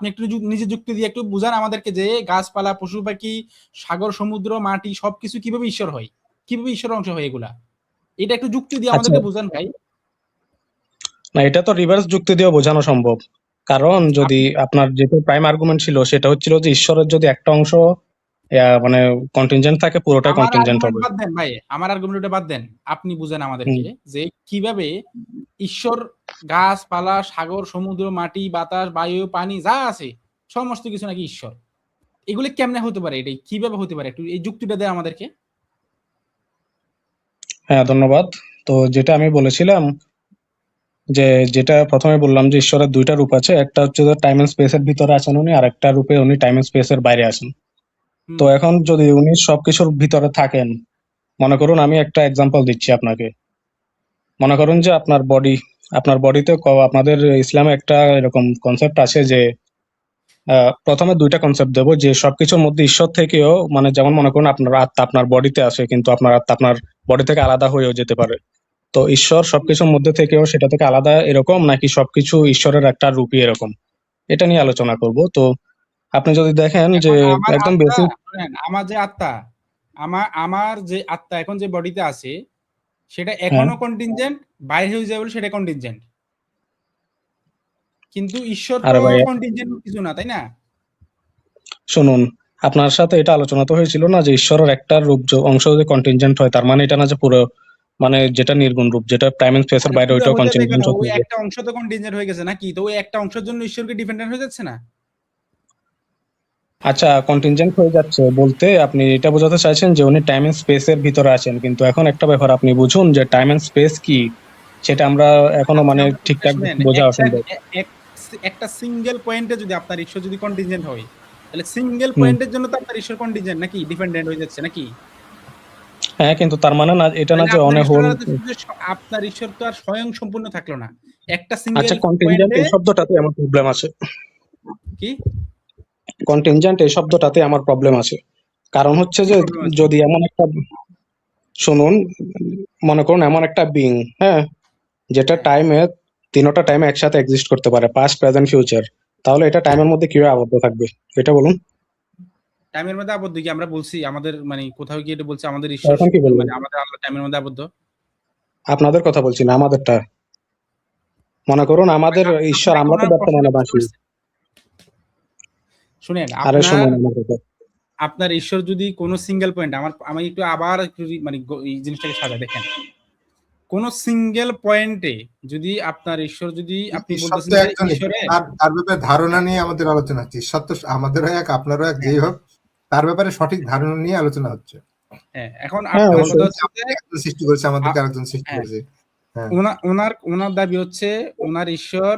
আপনি একটু নিজে যুক্তি দিয়ে একটু বুঝান আমাদেরকে যে গাছপালা, পশু পাখি, সাগর, সমুদ্র, মাটি সবকিছু কিভাবে ঈশ্বর হয়, কিভাবে ঈশ্বরের অংশ হয় এগুলা। এটা একটু যুক্তি দিয়ে আচ্ছা, আমাদেরকে বুঝান ভাই। না এটা তো রিভার্স যুক্তি দিয়েও বোঝানো সম্ভব। কারণ যদি আপনার যেটা প্রাইম আর্গুমেন্ট ছিল সেটা হচ্ছিল যে ঈশ্বরের যদি একটা অংশ মানে কন্টিনজেন্ট থাকে, পুরোটাই আমার কন্টিনজেন্ট আর্গুমেন্ট হবে। বাদ দেন ভাই, আমার আর্গুমেন্টটা বাদ দেন। আপনি বুঝেন হুম। আমাদেরকে যে কিভাবে ঈশ্বর গাছপালা, সাগর, সমুদ্র, মাটি, বাতাস, বায়ু, পানি যা আছে সমস্ত কিছু নাকি ঈশ্বর। এগুলি কেমনে হতে পারে, এটাই কিভাবে হতে পারে, একটু এই যুক্তিটা দেয় আমাদেরকে। হ্যাঁ, ধন্যবাদ। তো যেটা আমি বলেছিলাম যে, যেটা প্রথমে বললাম যে ঈশ্বরের দুইটা রূপ আছে, একটা হচ্ছে যে টাইম এন্ড স্পেসের ভিতরে আছেন উনি, আর একটা রূপে উনি টাইম এন্ড স্পেসের বাইরে আছেন। তো হুম। এখন যদি উনি সবকিছুর ভিতরে থাকেন, মনে করুন আমি একটা এক্সাম্পল দিচ্ছি আপনাকে। মনে করুন যে আপনার বডিতে আপনাদের ইসলামে একটা এরকম কনসেপ্ট আছে যে প্রথমে দুইটা কনসেপ্ট দেবো যে সবকিছুর মধ্যে ঈশ্বর থেকেও, মানে যেমন মনে করুন আপনার আত্মা আপনার বডিতে আছে, কিন্তু আপনার আত্মা আপনার বডি থেকে আলাদা হয়েও যেতে পারে। তো ঈশ্বর সবকিছুর মধ্যে থেকেও সেটা থেকে আলাদা এরকম, নাকি সবকিছু ঈশ্বরের একটা রূপই এরকম, এটা নিয়ে আলোচনা করব। তো আপনি যদি দেখেন যে এখন আমার একদম আত্মা, বেসিক। শুনেন, আমার যে আত্মা, আমার যে আত্মা এখন যে বডিতে আছে সেটা হ্যাঁ, এখনো কন্টিনজেন্ট, বাইরে হয়ে যাবে বলে সেটা কন্টিনজেন্ট, কিন্তু ঈশ্বর তো আরে ভাই কন্টিনজেন্ট কিছু না, তাই না? শুনুন, আপনার সাথে এটা আলোচনা তো হয়েছিল না যে ঈশ্বরের একটা রূপ অংশ যদি কন্টিনজেন্ট হয়, তার মানে এটা না যে পুরো, মানে যেটা নির্গুণ রূপ, যেটা টাইম এন্ড স্পেসের আরে বাইরে, পুরো ওইটাও হয়ে যাবে কেন, কন্টিনজেন্ট হতে ওই হবে। একটা অংশ তো কন্টিনজেন্ট হয়ে গেছে নাকি, তো ওই একটা অংশের জন্য ঈশ্বরকে ডিপেন্ডেন্ট হয়ে যাচ্ছে না? আচ্ছা, কন্টিনজেন্ট হয়ে যাচ্ছে বলতে আপনি এটা বোঝাতে চাইছেন যে উনি টাইম এন্ড স্পেস এর ভিতরে আছেন, কিন্তু এখন একটা ব্যাপার আপনি বুঝুন যে টাইম এন্ড স্পেস কি, সেটা আমরা এখনো আচ্ছা মানে আমরা ঠিকঠাক শুনেন, বোঝা একটা অসম্ভব। একটা সিঙ্গেল পয়েন্টে যদি আপনার ঈশ্বর যদি কন্টিনজেন্ট হয়, তাহলে সিঙ্গেল হুম। পয়েন্টের জন্য তো আপনার ঈশ্বর কন্টিনজেন্ট নাকি ডিপেন্ডেন্ট হয়ে যাচ্ছে নাকি? হ্যাঁ, কিন্তু তার মানে না এটা না তাহলে যে অন আপনার এ হোল। ঈশ্বরের তো শুধু আপনার ঈশ্বর তো আর স্বয়ং সম্পূর্ণ থাকলো না, একটা আচ্ছা, সিঙ্গেল কন্টিনজেন্ট পয়েন্টে। এই শব্দটাতে আমার প্রবলেম আছে। কি কন্টিনজেন্ট এই শব্দটাতে আমার প্রবলেম আছে। কারণ হচ্ছে কি যে প্রবলেম আছে? যদি এমন একটা, শুনুন, মনে করুন এমন একটা বিং, হ্যাঁ, যেটা হ্যাঁ, টাইমে তিনটা টাইমে একসাথে এক্সিস্ট করতে পারে, পাস্ট প্রেজেন্ট ফিউচার, তাহলে এটা টাইমের মধ্যে কিভাবে আবদ্ধ থাকবে, এটা বলুন। টাইমের মধ্যে আবদ্ধ কি আমরা বলছি আমাদের, মানে কোথাও কি এটা বলছে আমাদের ঈশ্বর, এখন কি বলবেন? মানে আমাদের আল্লাহ টাইমের মধ্যে আবদ্ধ? আপনাদের কথা বলছি না, আমাদেরটা। মনে করুন ভাই, আমাদের ঈশ্বর, আপনাকে আমরা তো ওনার বর্তমানে প্রশ্নটা বুঝতে বাঁচি। পারছেন? শুনেন, আরে আপনার শুনুন আমার কথা। আপনার ঈশ্বর যদি কোনো সিঙ্গেল পয়েন্ট, আমি একটু আবার একটু মানে এই জিনিসটাকে সাজা দেখেন, কোন সিঙ্গেল পয়েন্টে যদি আপনার ঈশ্বর, যদি আপনি ঈশ্বর বলতেছেন তো যে একজনই, ঈশ্বরের, তার তার ব্যাপারে ধারণা নিয়ে আমাদের আলোচনা হচ্ছে। ঈশ্বর তো আমাদেরও এক, আপনারও এক, হ্যাঁ, যেই হোক, তার ব্যাপারে সঠিক ধারণা নিয়ে আলোচনা হচ্ছে। হ্যাঁ, এখন হ্যাঁ, আপনার যেমন কথা অবশ্যই। হচ্ছে যে আপনাকে একজন সৃষ্টি করেছে, আমাদেরকে আ- আরেকজন সৃষ্টি হ্যাঁ, করেছে। হ্যাঁ, ওনার ওনার দাবি হচ্ছে ওনার ঈশ্বর,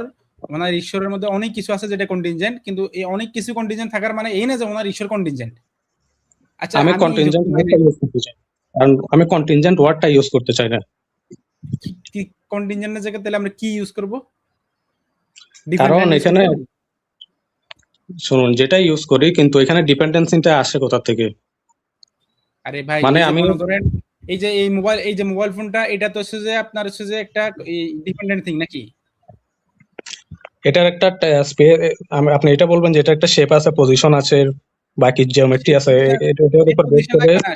ওনার ঈশ্বরের মধ্যে অনেক কিছু আছে যেটা কন্টিনজেন্ট, কিন্তু এই অনেক কিছু কন্টিনজেন্ট থাকার মানে এই না যে ওনার ঈশ্বর কন্টিনজেন্ট। আচ্ছা আমি আমি কন্টিনজেন্ট মানে ওয়ার্ডটা ইউজ করতে চাই, কারণ আমি কন্টিনজেন্ট ওয়ার্ডটা ইউজ করতে চাই না। কি কন্টিনজেন্টের জায়গায় তাহলে আমরা কি ইউজ করব? কারণ ডিপেন্ডেন্ট ইউজ এখানে করতে পারি? শুনুন, যেটাই ইউজ করি, কিন্তু এখানে ডিপেন্ডেন্সিটা আসে কোথা থেকে? আরে ভাই, মানে এই যে আমি, মনে করেন, এই যে মোবাইল ফোনটা, এটা তো হচ্ছে যে আপনার হচ্ছে যে একটা ডিপেন্ডেন্ট থিং নাকি? এটার একটা আপনি এটা বলবেন যে এটা একটা শেপ আছে, পজিশন আছে, বাকি জিওমেট্রি সেই আছে, পজিশন, এটার সেই উপর বেস পজিশন করে। লাগবে না,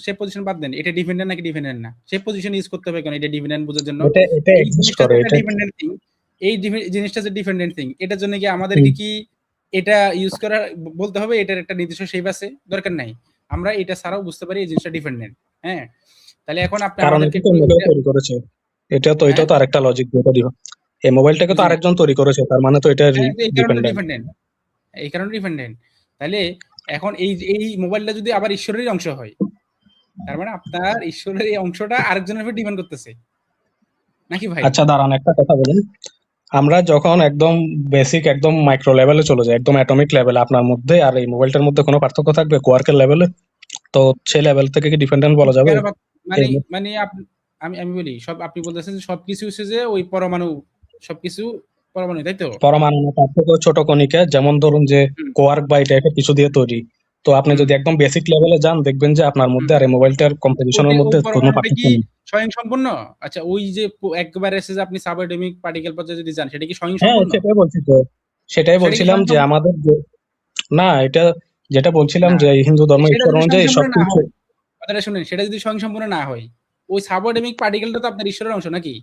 সেই পজিশন বাদ দেন, এটা ডিপেন্ডেন্ট নাকি ডিপেন্ডেন্ট না, সেই পজিশন ইউজ করতে হবে কেন এটা ডিপেন্ডেন্ট বোঝার জন্য? এটা এটা এই এক্সিস্ট জিনিসটা করে যেটা এটা। ডিপেন্ডেন্ট থিং, জিনিসটা যে ডিপেন্ডেন্ট থিং, এটার জন্য কি হুম। আমাদেরকে কি এটা ইউজ করা বলতে হবে এটার একটা নির্দিষ্ট শেপ আছে? দরকার নাই, আমরা এটা ছাড়াও বুঝতে পারি এই জিনিসটা ডিপেন্ডেন্ট। হ্যাঁ, তাহলে এখন আপনি কারণ আমাদেরকে এটা তো একটু অন্য কেউ তৈরি করেছে। এটা হ্যাঁ, তো আরেকটা লজিক যেটা দিব। এই মোবাইলটাকে তো বুঝি না। আরেকজন তৈরি করেছে, তার মানে তো এটা হ্যাঁ, তো এই কারণে তো ডিপেন্ডেন্ট। ডিপেন্ডেন্ট, এই কারণে ডিপেন্ডেন্ট। তাহলে এখন এই মোবাইলটা যদি আবার ঈশ্বরেরই অংশ হয়, তার মানে আপনার ঈশ্বরের এই অংশটা আরেকজনের উপর ডিপেন্ড করতেছে নাকি ভাই? আচ্ছা দাঁড়ান, একটা কথা বলুন। আমরা যখন একদম বেসিক, একদম মাইক্রো লেভেলে চলে যাই, একদম অ্যাটমিক লেভেলে, আপনার মধ্যে আর এই মোবাইলটার মধ্যে কোনো পার্থক্য থাকবে কোয়ার্কের লেভেলে? তো সেই লেভেল থেকে কি ডিপেন্ডেন্ট বলা যাবে? কেন মানে, এই মানে আমি আমি বলি, সব আপনি বলতেছেন যে সবকিছু হচ্ছে যে ওই পরমাণু, সবকিছু পরমাণু, তাই তো? পরমাণু না, তার থেকেও ছোট কণিকা, যেমন ধরুন যে হুম, কোয়ার্ক বা এই টাইপের কিছু দিয়ে তৈরি। তো আপনি হুম, যদি একদম বেসিক লেভেলে যান, দেখবেন যে আপনার হুম। মধ্যে আর এই মোবাইলটার তো কম্পোজিশনের ওই মধ্যে কোনো পরমাণুটা কি পার্থক্য নেই। স্বয়ংসম্পূর্ণ? আচ্ছা, ওই যে একবারে এসে যে আপনি সাবঅ্যাটমিক পার্টিকেল পর্যায়ে যদি যান, সেটা কি হ্যাঁ, স্বয়ংসম্পূর্ণ? সেটাই বলছি তো। সেটাই সেটা কি বলছিলাম যে স্বয়ংসম্পূর্ণ? আমাদের না, এটা যেটা বলছিলাম না, যে হিন্দু ধর্ম সেটা ঈশ্বর যদি অনুযায়ী স্বয়ংসম্পূর্ণ না সবকিছু। হয়, কথাটা শুনেন, সেটা যদি স্বয়ংসম্পূর্ণ না হয়, ওই সাবঅ্যাটমিক পার্টিকেলটা তো আপনার ঈশ্বরের অংশ নাকি?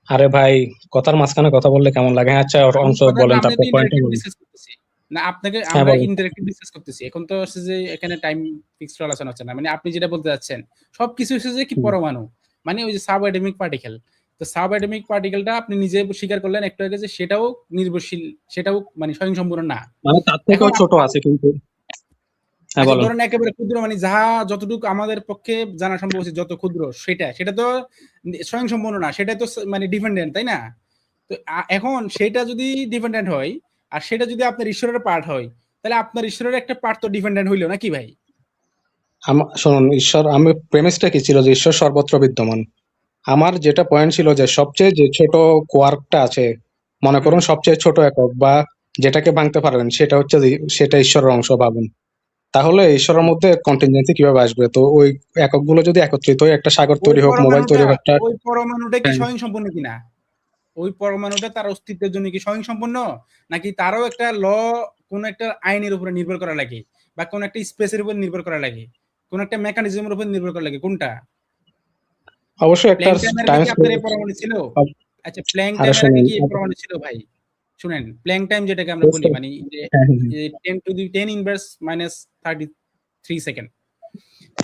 আরে ভাই, কথার মাঝখানে কথা বললে কেমন লাগে? হ্যাঁ, আচ্ছা, আমি অংশ কথা না, বলেন, আমরা তো তারপর পয়েন্টটা ইন্টারেক্টিভ বলেন। ডিসকাস করতেছি। না আপনাকে, হ্যাঁ, আমরা বলেন। ইন্টারেক্টিভ ডিসকাস করতেছি। এখন তো হচ্ছে যে এখানে টাইম ফিক্সড আলোচনা হচ্ছে না। মানে আপনি যেটা বলতে চাচ্ছেন, সবকিছু হচ্ছে যে কি হুম। পরমাণু। মানে ওই যে সাবঅ্যাটমিক পার্টিকেল। তো সাবঅ্যাটমিক পার্টিকেলটা আপনি নিজে স্বীকার করলেন একটু আগে যে সেটাও নির্ভরশীল, সেটাও মানে স্বয়ংসম্পূর্ণ না। মানে তার এখন থেকেও ছোট আপনার, আছে কিন্তু। হ্যাঁ, আচ্ছা বলেন। ধরেন একেবারে ক্ষুদ্র, মানে যাহা যতটুকু আমাদের পক্ষে জানা সম্ভব হচ্ছে যত ক্ষুদ্র, সেটা তো স্বয়ংসম্পূর্ণ না, সেটা তো মানে ডিপেন্ডেন্ট, তাই না? তো এখন সেটা যদি ডিপেন্ডেন্ট হয়, আর সেটা যদি আপনার ঈশ্বরের পার্ট হয়, তাহলে আপনার ঈশ্বরের একটা পার্ট তো ডিপেন্ডেন্ট হইলো নাকি ভাই? শুনুন, ঈশ্বর, আমি প্রেমিসটা কি ছিল যে ঈশ্বর সর্বত্র বিদ্যমান। আমার যেটা পয়েন্ট ছিল যে সবচেয়ে যে ছোট কোয়ার্কটা আছে, মনে হুম। করুন সবচেয়ে ছোট একক বা যেটাকে ভাঙতে পারবেন, সেটা হচ্ছে সেটা ঈশ্বরের অংশ ভাবুন। তাহলে ঈশ্বরের মধ্যে কন্টিনজেন্সি কিভাবে আসবে? তো ওই এককগুলো যদি একত্রিত হয়ে একটা সাগর ওই তৈরি হোক, মোবাইল পরমাণুটা, তৈরি হোক, একটা। ওই পরমাণুটা কি হ্যাঁ, স্বয়ংসম্পূর্ণ কিনা? ওই পরমাণুটা তার অস্তিত্বের জন্য কি স্বয়ংসম্পূর্ণ, নাকি তারও একটা কোন একটা আইনের উপরে নির্ভর করা লাগে, বা কোন একটা স্পেসের উপর নির্ভর করা লাগে, কোন একটা মেকানিজমের উপর নির্ভর করা লাগে, কোনটা? অবশ্যই একটা প্ল্যাঙ্ক টাইমের আগে টাইম। কি আপনার এই পরমাণু ছিল? আচ্ছা, প্ল্যাঙ্ক আরে টাইমের আগে শুনুন। কি এই পরমাণু ছিল ভাই? শুনেন, প্ল্যাঙ্ক টাইম যেটাকে আমরা বলি, বুঝতে- মানে যে হ্যাঁ, হ্যাঁ, হ্যাঁ। 10 ইনভার্স মাইনাস 33 সেকেন্ড,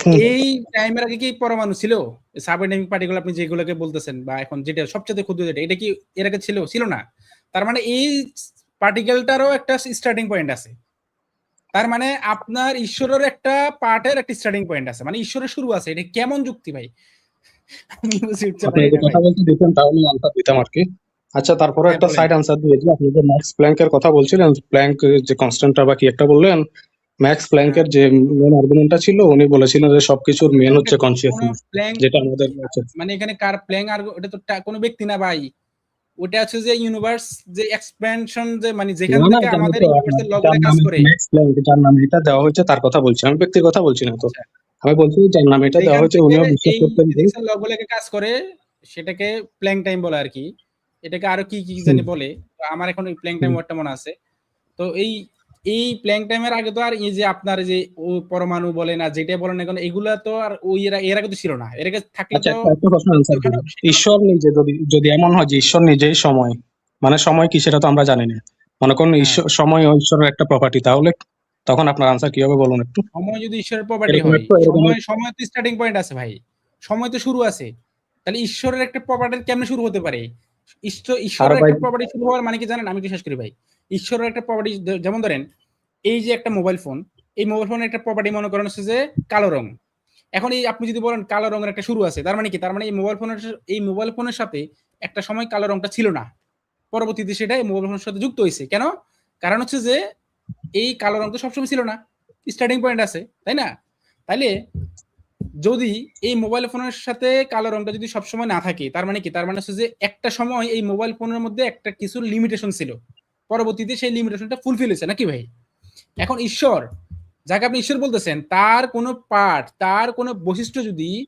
হুম। এই টাইমের আগে কি পরমাণু ছিল? সাবঅ্যাটমিক পার্টিকেল আপনি যেগুলোকে বলতেছেন, বা এখন যেটা সবচেয়ে ক্ষুদ্র যেটা, এটা কি এর আগে ছিল? ছিল না। তার মানে এই পার্টিকেলটারও একটা স্টার্টিং পয়েন্ট আছে। তার মানে আপনার ঈশ্বরের একটা পার্টের একটা স্টার্টিং পয়েন্ট আছে, মানে ঈশ্বরের শুরু আছে। এটা কেমন যুক্তি ভাই? আমি বুঝে উঠতে আপনি পারি যদি না কথা ভাই। বলতে দিতেন তাহলে আনসার দিতাম আর কি। আচ্ছা, তারপরে হ্যাঁ একটা বলেন। সাইড আনসার দিয়ে দিই। আপনি যে ম্যাক্স প্ল্যাঙ্কের কথা বলছিলেন, প্ল্যাঙ্ক যে কনস্ট্যান্টটা বা কি একটা বললেন, ম্যাক্স হ্যাঁ, প্ল্যাঙ্কের যে মেন আর্গুমেন্টটা ছিল, উনি বলেছিলেন যে সবকিছুর মেন এটা হচ্ছে কোন কনসিয়াসনেস, প্ল্যাঙ্ক, যেটা আমাদের আছে। মানে এখানে কার প্ল্যাঙ্ক? আর ওটা তো কোনো ব্যক্তি না ভাই। ওটা হচ্ছে যে ইউনিভার্স, যে এক্সপ্যানশন, যে মানে যেখান না, না, থেকে জানি আমাদের তো আপনার ইউনিভার্সের ল যার গুলো কাজ নামে করে। ম্যাক্স প্ল্যাঙ্ক, যার নামে এটা দেওয়া হয়েছে তার কথা বলছি, আমি ব্যক্তির কথা বলছি না তো। আচ্ছা, আমি বলছি যার নামে এটা দেওয়া যেখান হয়েছে থেকে উনিও বিশ্বাস এই করতেন যে। ফিজিক্সের ল গুলোকে কাজ করে, সেটাকে প্ল্যাঙ্ক টাইম বলে আর কি। এটাকে আরো কি কি হুম। জানি বলে। তো আমার এখন ওই প্ল্যাঙ্ক টাইম হুম। ওয়ার্ডটা মনে আছে। তো এই প্ল্যাঙ্ক টাইমের আগে তো আর এই যে আপনার যে ও পরমাণু বলেন আর যেটা বলেন না কেন, এগুলা তো আর ওই এর আগে তো ছিল না। এর আগে থাকলে আচ্ছা, তো একটা একটা প্রশ্ন আনসার ওখানে দিন। সেখানে ঈশ্বর নিজে, যদি যদি এমন হয় যে ঈশ্বর নিজেই সময়, মানে সময় কি সেটা তো আমরা জানি না। মনে করুন হ্যাঁ, ঈশ্বর, সময় ও ঈশ্বরের একটা প্রপার্টি, তাহলে তখন আপনার আনসার কি হবে বলুন একটু। সময় যদি ঈশ্বরের প্রপার্টি এরকম হয়, একটু এরকম সময় তো স্টার্টিং পয়েন্ট আছে ভাই। সময় তো শুরু আছে। তাহলে ঈশ্বরের একটা প্রপার্টি কেমনে শুরু হতে পারে? আর ঈশ্বরের ভাই। একটা প্রপার্টি শুরু হওয়ার মানে কি জানেন? আমি একটু শেষ করি ভাই। ঈশ্বরের একটা প্রপার্টি, যেমন ধরেন এই যে একটা মোবাইল ফোন, এই মোবাইল ফোনের একটা প্রপার্টি মনে করেন হচ্ছে যে কালো রং। এখন এই আপনি যদি বলেন কালো রঙের একটা শুরু আছে, তার মানে কি? তার মানে এই মোবাইল ফোনের সাথে একটা সময় কালো রংটা ছিল না। পরবর্তীতে সেটা এই মোবাইল ফোনের সাথে যুক্ত হয়েছে। কেন? কারণ হচ্ছে যে এই কালো রং তো সবসময় ছিল না। স্টার্টিং পয়েন্ট আছে, তাই না? তাইলে যদি এই মোবাইল ফোনের সাথে কালো রংটা যদি সবসময় না থাকে, তার মানে কি? তার মানে হচ্ছে যে একটা সময় এই মোবাইল ফোনের মধ্যে একটা কিছু লিমিটেশন ছিল। পরবর্তীতে সেই লিমিটেশনটা ফুলফিল হয়েছে নাকি ভাই? এখন ঈশ্বর, যাকে আপনি ঈশ্বর বলতেছেন, তার কোনো পার্ট, তার কোনো বৈশিষ্ট্য যদি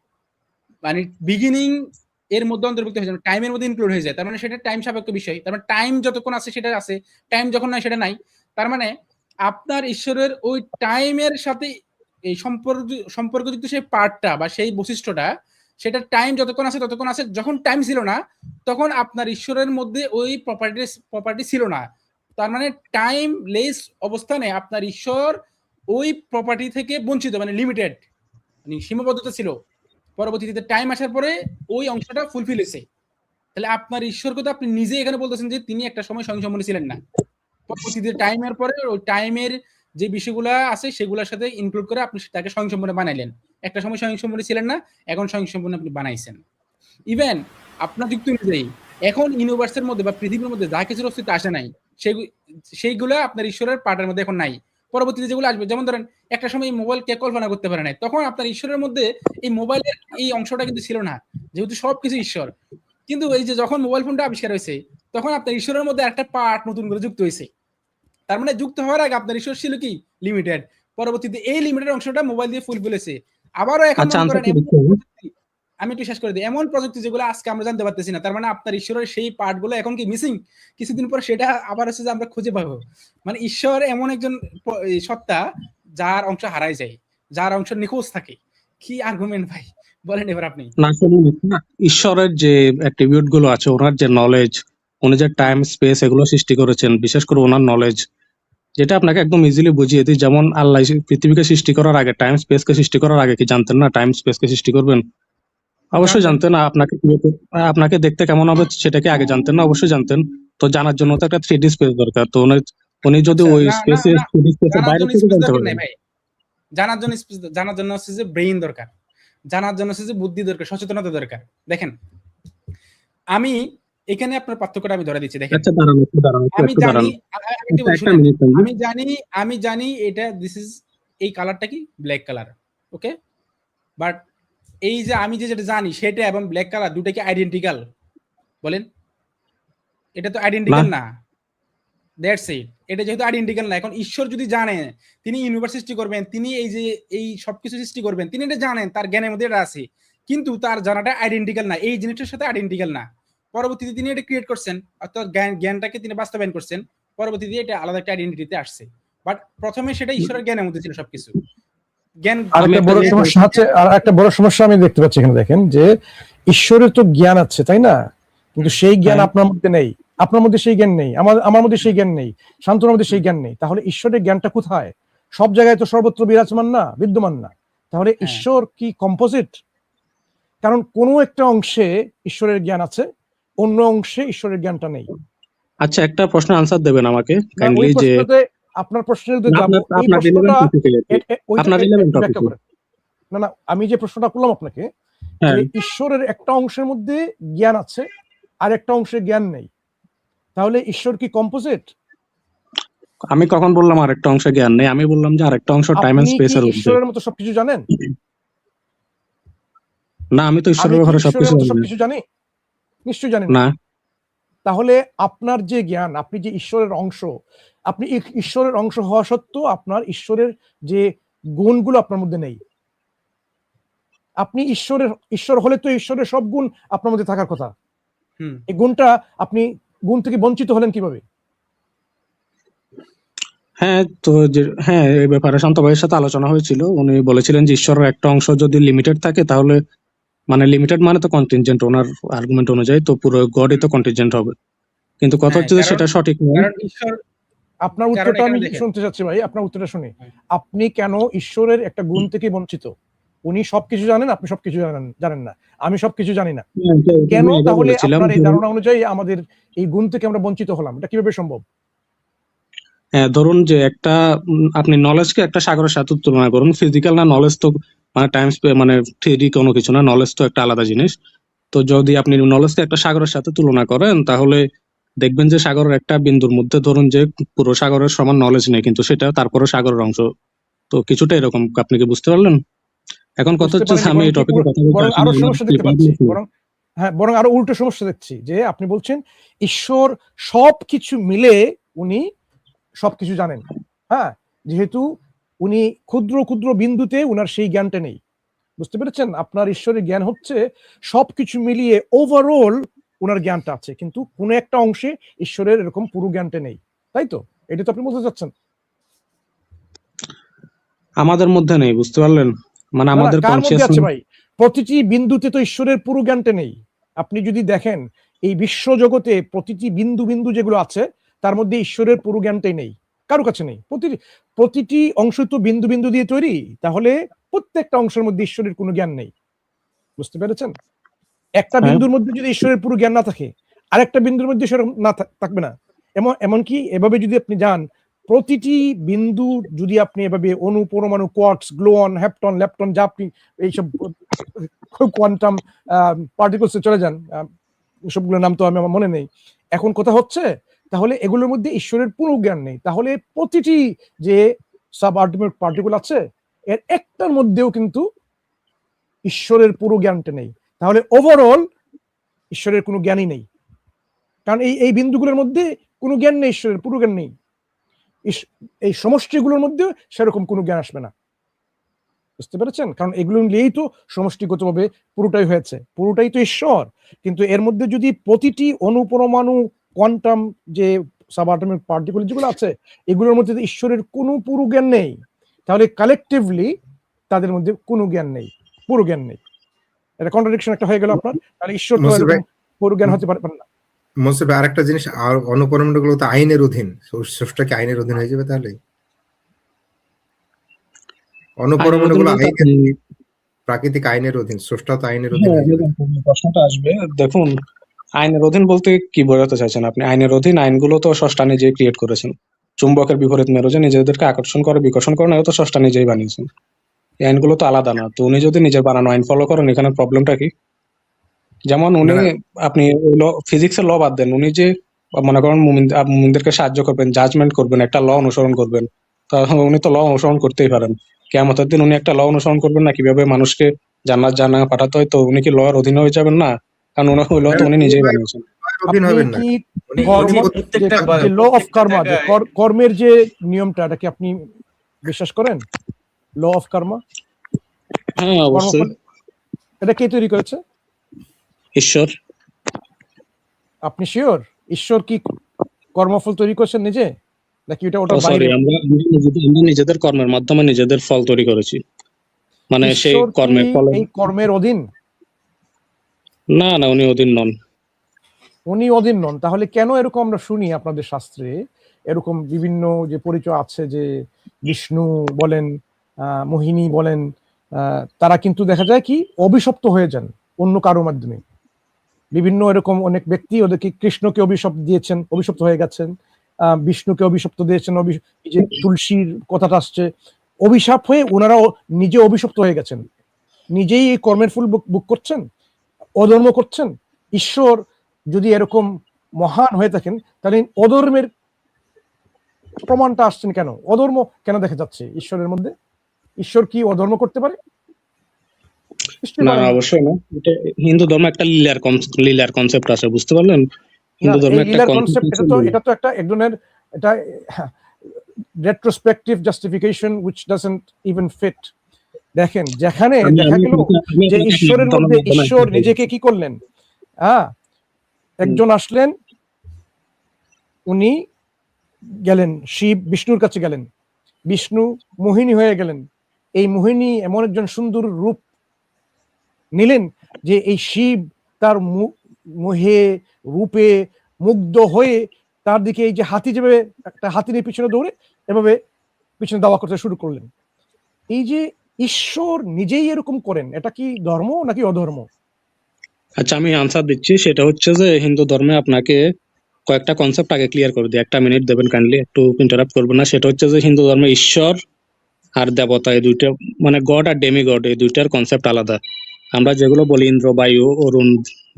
মানে বিগিনিং এর মধ্যে অন্তর্ভুক্ত হয়ে যায়, টাইমের মধ্যে ইনক্লুড হয়ে যায়, তার মানে সেটা টাইম সাপেক্ষ বিষয়। তার মানে টাইম যতক্ষণ আছে সেটা আছে, টাইম যখন নাই সেটা নাই। তার মানে আপনার ঈশ্বরের ওই টাইমের সাথে এই সম্পর্কযুক্ত সেই পার্টটা বা সেই বৈশিষ্ট্যটা, সেটা টাইম যতক্ষণ আছে ততক্ষণ আছে। যখন টাইম ছিল না, তখন আপনার ঈশ্বরের মধ্যে ওই প্রপার্টি ছিল না। তার মানে টাইম লেস অবস্থানে আপনার ঈশ্বর ওই প্রপার্টি থেকে বঞ্চিত, মানে লিমিটেড, মানে সীমাবদ্ধতা ছিল। পরবর্তীতে টাইম আসার পরে ওই অংশটা ফুলফিল হয়েছে। তাহলে আপনার ঈশ্বরকে তো আপনি নিজে এখানে বলতেছেন যে তিনি একটা সময় স্বয়ংসম্পূর্ণ ছিলেন না। পরবর্তীতে টাইমের পরে ওই টাইমের যে বিষয়গুলো আছে সেগুলোর সাথে ইনক্লুড করে আপনি তাকে স্বয়ংসম্পূর্ণ বানাইলেন। একটা সময় স্বয়ংসম্পূর্ণ ছিলেন না, এখন স্বয়ংসম্পূর্ণ আপনি বানাইছেন। ইভেন আপনার যুক্তি অনুযায়ী এখন ইউনিভার্সের মধ্যে বা পৃথিবীর মধ্যে যা কিছুর অস্তিত্ব আসে নাই, সেইগুলো আপনার ঈশ্বরের পার্টের মধ্যে এখন নাই। পরবর্তীতে যেগুলো আসবে, যেমন ধরেন একটা সময় এই মোবাইল কে কল্পনা করতে পারে নাই, তখন আপনার ঈশ্বরের মধ্যে এই মোবাইলের এই অংশটা কিন্তু ছিল না, যেহেতু সবকিছু ঈশ্বর। কিন্তু এই যে যখন মোবাইল ফোনটা আবিষ্কার হয়েছে, তখন আপনার ঈশ্বরের মধ্যে একটা পার্ট নতুন করে যুক্ত হয়েছে। তার মানে যুক্ত হওয়ার আগে আপনার ঈশ্বর ছিল কি? লিমিটেড। পরবর্তীতে এই লিমিটেড অংশটা মোবাইল দিয়ে ফুল ফিলেছে। আবারও এখন আচ্ছা, মনে আনসার করেন কি এমন দিচ্ছি আমি। প্রযুক্তি, আমি একটু শেষ করে দিই। এমন প্রযুক্তি যেগুলো আজকে আমরা জানতে পারতেছি না, তার মানে আপনার ঈশ্বরের সেই পার্ট গুলো এখন কি মিসিং, কিছুদিন পর সেটা আবার হচ্ছে যে আমরা খুঁজে পাবো। মানে ঈশ্বর এমন একজন সত্তা যার অংশ হারাই যায়, যার অংশ নিখোঁজ থাকে। কি আর্গুমেন্ট ভাই, বলেন এবার আপনি। না শুনুন, না, ঈশ্বরের যে অ্যাট্রিবিউট গুলো আছে, ওনার যে নলেজ, উনি যে টাইম স্পেস এগুলো সৃষ্টি করেছেন, বিশেষ করে ওনার নলেজ, যেটা আপনাকে একদম ইজিলি বুঝিয়ে দিই। যেমন আল্লাহ পৃথিবীকে সৃষ্টি করার আগে, টাইম স্পেস কে সৃষ্টি করার আগে কি জানতেন না টাইম স্পেস কে সৃষ্টি করবেন? অবশ্যই জানতেন। জানতেন। আপনাকে দেখতে কেমন হবে সেটা কি আগে জানতেন না? অবশ্যই জানতেন। তো জানার জন্য তো একটা 3D স্পেস দরকার। তো উনি যদি আচ্ছা, ওই না না স্পেসে না, 3D স্পেসের জানার বাইরে জন্য থেকে স্পেস জানতে দরকার নাই পারবেন। ভাই। জানার জন্য হচ্ছে যে ব্রেইন দরকার, জানার জন্য হচ্ছে যে বুদ্ধি দরকার, সচেতনতা দরকার। দেখেন, আমি এখানে আপনার পার্থক্যটা আমি ধরে দিচ্ছি। দেখেন, আচ্ছা দাঁড়ান, একটু দাঁড়ান, আমি একটু জানি, দাঁড়ান। একটু বলি একটা শুনেন। মিনিট। আমি জানি এটা দিস ইজ, এই কালারটা কি ব্ল্যাক কালার, ওকে। বাট এই যে আমি যেটা জানি সেটা এবং ব্ল্যাক কালার দুটো কি আইডেন্টিক্যাল? বলেন, এটা তো না, আইডেন্টিক্যাল না। That's it. এটা যেহেতু আইডেন্টিক্যাল না, এখন ঈশ্বর যদি জানেন তিনি ইউনিভার্স সৃষ্টি করবেন, তিনি এই যে এই সবকিছু সৃষ্টি করবেন, তিনি এটা জানেন, তার জ্ঞানের মধ্যে এটা আছে, কিন্তু তার জানাটা আইডেন্টিক্যাল না, এই জিনিসটার সাথে আইডেন্টিক্যাল না। পরবর্তীতে তিনি এটা ক্রিয়েট করছেন, অর্থাৎ জ্ঞানটাকে তিনি বাস্তবায়ন করছেন, পরবর্তীতে এটা আলাদা একটা আইডেন্টিটিতে আসছে। বাট প্রথমে সেটা ঈশ্বরের জ্ঞানের মধ্যে ছিল সবকিছু। জ্ঞান আর আমি একটা একটা বড় জিনিস সমস্যা হচ্ছে, আর একটা বড় সমস্যা আমি দেখতে পাচ্ছি এখানে। দেখেন যে ঈশ্বরের তো জ্ঞান আছে, তাই না? কিন্তু সেই জ্ঞান হ্যাঁ, আপনার মধ্যে নেই, আপনার মধ্যে সেই জ্ঞান নেই, আমার মধ্যে সেই জ্ঞান নেই, শান্তনুর মধ্যে সেই জ্ঞান নেই। তাহলে ঈশ্বরের জ্ঞানটা কোথায়? সব জায়গায় তো সর্বত্র বিরাজমান না, বিদ্যমান না। তাহলে হ্যাঁ। ঈশ্বর কি কম্পোজিট? কারণ কোনো একটা অংশে ঈশ্বরের জ্ঞান আছে, অন্য অংশে ঈশ্বরের জ্ঞানটা নেই। আচ্ছা একটা প্রশ্ন আনসার দেবেন আমাকে না, ওই কাইন্ডলি, যে প্রশ্নতে, আপনার প্রশ্নের উত্তর না, যাবো, এই আপনার প্রশ্নটা রিলেভেন্ট টপিকে যাচ্ছি। ওইটা আপনার রিলেভেন্ট একটু ব্যাখ্যা টপিকে। করেন। না না, আমি যে প্রশ্নটা করলাম আপনাকে, হ্যাঁ, যে ঈশ্বরের একটা অংশের মধ্যে জ্ঞান আছে আর একটা অংশে জ্ঞান নেই, তাহলে ঈশ্বর কি কম্পোজিট? আমি কখন বললাম আরেকটা অংশে জ্ঞান নেই? আমি বললাম যে আরেকটা অংশ টাইম এন্ড আপনি কি স্পেসের মধ্যে। ঈশ্বরের মতো সবকিছু জানেন? না, আমি তো আমি ঈশ্বরের কি ব্যাপারে ঈশ্বরের সবকিছু মতো জানি না। সবকিছু জানি? নিশ্চয়ই জানি না। না, তাহলে আপনার যে জ্ঞান, আপনি যে ঈশ্বরের অংশ, আপনি ঈশ্বরের অংশ হওয়া সত্ত্বেও আপনার ঈশ্বরের যে গুণগুলো আপনার মধ্যে নেই। আপনি ঈশ্বর হলে তো ঈশ্বরের সব গুণ আপনার মধ্যে থাকার কথা। হুম। এই গুণটা, আপনি গুণ থেকে বঞ্চিত হলেন কিভাবে? হ্যাঁ, তো হ্যাঁ, এই ব্যাপারে শান্ত ভাইয়ের সাথে আলোচনা হয়েছিল। উনি বলেছিলেন যে ঈশ্বরের একটা অংশ যদি লিমিটেড থাকে, তাহলে মানে লিমিটেড মানে তো কন্টিনজেন্ট, ওনার আর্গুমেন্ট অনুযায়ী তো পুরো গডই তো কন্টিনজেন্ট হবে। কিন্তু কথা হ্যাঁ, হচ্ছে যে সেটা সঠিক নয়। কারণ ঈশ্বর, আপনার কারণ উত্তরটা এখানে আমি দেখেন, শুনতে চাচ্ছি ভাই, আপনার উত্তরটা শুনি। আপনি কেন ঈশ্বরের একটা গুণ থেকে বঞ্চিত? উনি সবকিছু জানেন, আপনি সবকিছু জানেন না, আমি সবকিছু জানি না। কেন আমি আগে তাহলে বলেছিলাম আপনার এই ধারণা অনুযায়ী আমাদের এই গুণ থেকে আমরা বঞ্চিত হলাম? এটা কিভাবে সম্ভব? হ্যাঁ, ধরুন যে একটা আপনি নলেজকে একটা সাগরের সাথে তুলনা করুন। ফিজিক্যাল না, নলেজ তো মানে টাইম মানে থিওরি কোনো কিছু না, নলেজ তো একটা আলাদা জিনিস। তো যদি আপনি নলেজকে একটা সাগরের সাথে তুলনা করেন, তাহলে দেখবেন যে সাগরের একটা বিন্দুর মধ্যে ধরুন যে পুরো সাগরের সমান নলেজ নেই, কিন্তু সেটা তারপরে সাগরের অংশ। তো কিছুটা এরকম, আপনি কি বুঝতে পারলেন? এখন কথা বুঝতে হচ্ছে যে পারিনি, আমি বরং এই টপিকে কথা বলতে বরং আসলে আরো আমার সমস্যা দেখতে পাচ্ছি, বরং আরো উল্টো সমস্যা দেখছি। যে আপনি বলছেন ঈশ্বর সবকিছু মিলে উনি সবকিছু জানেন। হ্যাঁ, যেহেতু উনি ক্ষুদ্র ক্ষুদ্র বিন্দুতে উনার সেই জ্ঞানটা নেই। বুঝতে পেরেছেন? আপনার ঈশ্বরের জ্ঞান হচ্ছে সবকিছু মিলিয়ে ওভারঅল উনার জ্ঞানটা আছে, কিন্তু কোনো একটা অংশে ঈশ্বরের এরকম পুরো জ্ঞানটা নেই। তাই তো? এটা তো আপনি বলতে চাচ্ছেন। আমাদের মধ্যে নেই, বুঝতে পারলেন? মানে না না, আমাদের কার মধ্যে আছে কনসিয়াসনেস। ভাই? প্রতিটি বিন্দুতে তো ঈশ্বরের পুরো জ্ঞানটা নেই। আপনি যদি দেখেন এই বিশ্ব জগতে প্রতিটি বিন্দু বিন্দু যেগুলো আছে, তার মধ্যে ঈশ্বরের পুরো জ্ঞানটাই নেই, কারো কাছে নেই। প্রতিটি অংশ তো বিন্দু বিন্দু দিয়ে তৈরি, তাহলে প্রত্যেকটা অংশের মধ্যে ঈশ্বরের কোনো জ্ঞান নেই। বুঝতে পেরেছেন? একটা হ্যাঁ, বিন্দুর মধ্যে যদি ঈশ্বরের পুরো জ্ঞান না থাকে, আরেকটা বিন্দুর মধ্যে ঈশ্বর না থাকবে না। এমনকি এভাবে যদি আপনি যান, প্রতিটি বিন্দু যদি আপনি এভাবে অণু, পরমাণু, কোয়ার্টস, গ্লুয়ন, হেপ্টন, লেপটন, যা আপনি এইসব কোয়ান্টাম পার্টিকলসে চলে যান, সবগুলোর নাম তো আমার মনে নেই। এখন কথা হচ্ছে, তাহলে এগুলোর মধ্যে ঈশ্বরের পুরো জ্ঞান নেই। তাহলে প্রতিটি যে সাব আল্টিমেট পার্টিকল আছে, এর একটার মধ্যেও কিন্তু ঈশ্বরের পুরো জ্ঞানটা নেই। তাহলে ওভারঅল ঈশ্বরের কোনো জ্ঞানই নেই, কারণ এই বিন্দুগুলোর মধ্যে কোনো জ্ঞান নেই, ঈশ্বরের পুরো জ্ঞান নেই। এই সমষ্টিগুলোর মধ্যে সেরকম কোনো জ্ঞান আসবে না। বুঝতে পেরেছেন? কারণ এগুলো নিয়েই তো সমষ্টিগতভাবে পুরোটাই হয়েছে, পুরোটাই তো ঈশ্বর। কিন্তু এর মধ্যে যদি প্রতিটি অনুপরমাণু কোয়ান্টাম যে সাবঅ্যাটমিক পার্টিকেল যেগুলো আছে, এগুলোর মধ্যে ঈশ্বরের কোনো পুরো জ্ঞান নেই, তাহলে কালেকটিভলি তাদের মধ্যে কোনো জ্ঞান নেই, পুরো জ্ঞান নেই। এটা কন্ট্রাডিকশন একটা হয়ে গেল আপনার। তাহলে ঈশ্বর তো মনসুর ভাই, এরকম পুরো জ্ঞান হতে পারে না। মনসুর ভাই, আরেকটা জিনিস, আর অনুপরমাণু গুলো তো আইনের অধীন, স্রষ্টা কি আইনের অধীন হয়ে যাবে তাহলে? অনুপরমাণু গুলো আইনের, প্রাকৃতিক আইনের অধীন, স্রষ্টাও তো আইনের অধীন হয়ে যাবে। প্রশ্নটা আসবে, দেখুন আইনের অধীন বলতে কি বোঝাতে চাইছেন আপনি? আইনের অধীন, আইনগুলো তো স্রষ্টা নিজেই ক্রিয়েট করেছেন। চুম্বকের বিপরীত মেরু যে নিজেদেরকে আকর্ষণ করে বিকর্ষণ করে না, এটা তো স্রষ্টা নিজেই বানিয়েছেন। এই আইনগুলো তো আলাদা না। তো উনি যদি নিজের বানানো আইন ফলো করেন, এখানে প্রবলেমটা কি? যেমন উনি, না, আপনি ফিজিক্সের ল বাদ দেন, উনি যে মনে করেন মুমিনদেরকে সাহায্য করবেন, জাজমেন্ট করবেন, একটা ল অনুসরণ করবেন, তাহলে উনি তো ল অনুসরণ করতেই পারেন। কিয়ামতের দিন উনি একটা ল অনুসরণ করবেন না, কিভাবে মানুষকে জান্নাত জাহান্নামে পাঠাতে হয়, তো উনি কি ল এর অধীনে হয়ে যাবেন না? কারণ ওই ল তো উনি নিজেই বানিয়েছেন। অধীন আপনি হবেন না। কি উনি কর্ম, উনি প্রত্যেকটা যে ল অফ কর্মা, যে জায়গায় কর্মের যে নিয়মটা, এটা কি আপনি বিশ্বাস করেন? ল অফ কর্মা, হ্যাঁ, অবশ্যই। কর্মফল, এটা কে তৈরি করেছে? ঈশ্বর। আপনি শিওর ঈশ্বর কি কর্মফল তৈরি করছেন নিজে, নাকি ওটা ওটার সরি, বাইরে? আমরা নিজেদের কর্মের মাধ্যমে নিজেদের ফল তৈরি করেছি, মানে সেই ঈশ্বর কি কর্মের ফলে। এই কর্মের অধীন? না না, উনি অধীন নন। উনি অধীন নন। তাহলে কেন এরকম আমরা শুনি আপনাদের শাস্ত্রে এরকম বিভিন্ন যে পরিচয় আছে, যে বিষ্ণু বলেন, মোহিনী বলেন, তারা কিন্তু দেখা যায় কি অভিশপ্ত হয়ে যান অন্য কারোর মাধ্যমে। বিভিন্ন এরকম অনেক ব্যক্তি ওদেরকে কৃষ্ণকে অভিশাপ দিয়েছেন, অভিশপ্ত হয়ে গেছেন, বিষ্ণুকে অভিশপ্ত দিয়েছেন, এই যে তুলসীর কথাটা আসছে, অভিশাপ হয়ে ওনারা নিজে অভিশপ্ত হয়ে গেছেন, নিজেই এই কর্মের ফুল বুক করছেন, অধর্ম করছেন। ঈশ্বর যদি এরকম মহান হয়ে থাকেন, তাহলে অধর্মের প্রমাণটা আসছেন কেন? অধর্ম কেন দেখা যাচ্ছে ঈশ্বরের মধ্যে? ঈশ্বর কি অধর্ম করতে পারে? নিশ্চয়ই না পারেন না, না। অবশ্যই না। এটা হিন্দু ধর্মে একটা লীলার কনসেপ্ট আছে, বুঝতে পারলেন? না, হিন্দু ধর্মে এই একটা লীলার কনসেপ্ট কনসেপ্ট, আছে লীলা। এটা তো একটা একজনের, এটা retrospective justification which doesn't even fit. দেখেন, যেখানে আমি দেখা আমি গেল আমি যে আপনাকে ঈশ্বরের ধর্মের মধ্যে মাধ্যমে ঈশ্বর একটা নিজেকে কি করলেন, হ্যাঁ, একজন আসলেন, উনি গেলেন শিব বিষ্ণুর কাছে গেলেন, বিষ্ণু মোহিনী হয়ে গেলেন। এই মোহিনী এমন একজন সুন্দর রূপ নিলেন যে এই শিব তার মোহে রূপে মুগ্ধ হয়ে তার দিকে, এই যে হাতি যেভাবে একটা হাতি নিয়ে পিছনে দৌড়ে, এভাবে পিছনে দাওয়া করতে শুরু করলেন। এই যে ঈশ্বর নিজেই এরকম করেন, এটা কি ধর্ম নাকি অধর্ম? আচ্ছা, আমি আনসার দিচ্ছি। সেটা হচ্ছে যে হিন্দু ধর্মে আপনাকে কয়েকটা কনসেপ্ট আগে ক্লিয়ার করে দিই। একটা মিনিট দেবেন কাইন্ডলি, একটু ইন্টারাপ্ট করবেন না। সেটা হচ্ছে যে হিন্দু ধর্মে ঈশ্বর আর দেবতা, এই দুইটা, মানে গড আর ডেমি গড, এই দুইটার কনসেপ্ট আলাদা। আমরা যেগুলো বলি ইন্দ্র, বায়ু, অরুণ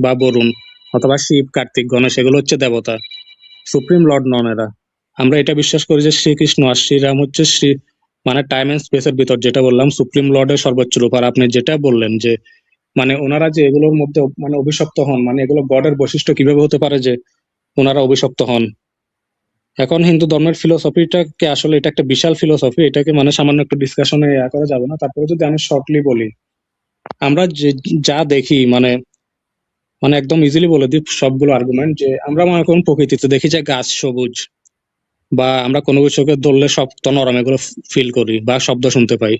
বা বরুণ, অথবা শিব, কার্তিক, গণেশ, এগুলো হচ্ছে দেবতা, সুপ্রিম লর্ড নন এরা। আমরা এটা বিশ্বাস করি যে শ্রীকৃষ্ণ আর শ্রীরাম হচ্ছে মানে টাইম এন্ড স্পেসের ভিতর, যেটা বললাম, সুপ্রিম লর্ডের সর্বোচ্চ রূপ। আর আপনি যেটা বললেন যে মানে ওনারা যে এগুলোর মধ্যে মানে অভিশপ্ত হন, মানে এগুলো গডের বৈশিষ্ট্য কিভাবে হতে পারে যে ওনারা অভিশপ্ত হন? এখন হিন্দু ধর্মের ফিলোসফিটাকে আসলে এটা একটা বিশাল ফিলোসফি, এটাকে মানে সামান্য একটু ডিসকাশনে করা যাবে না। তারপরে যদি আমি শর্টলি বলি, আমরা যা দেখি, মানে মানে একদম ইজিলি বলে দিই সবগুলো আর্গুমেন্ট, যে আমরা মনে করুন প্রকৃতিতে দেখি যে গাছ সবুজ, বা আমরা কোনো কিছুকে ধরলে শক্ত নরম এগুলো ফিল করি, বা শব্দ শুনতে পাই।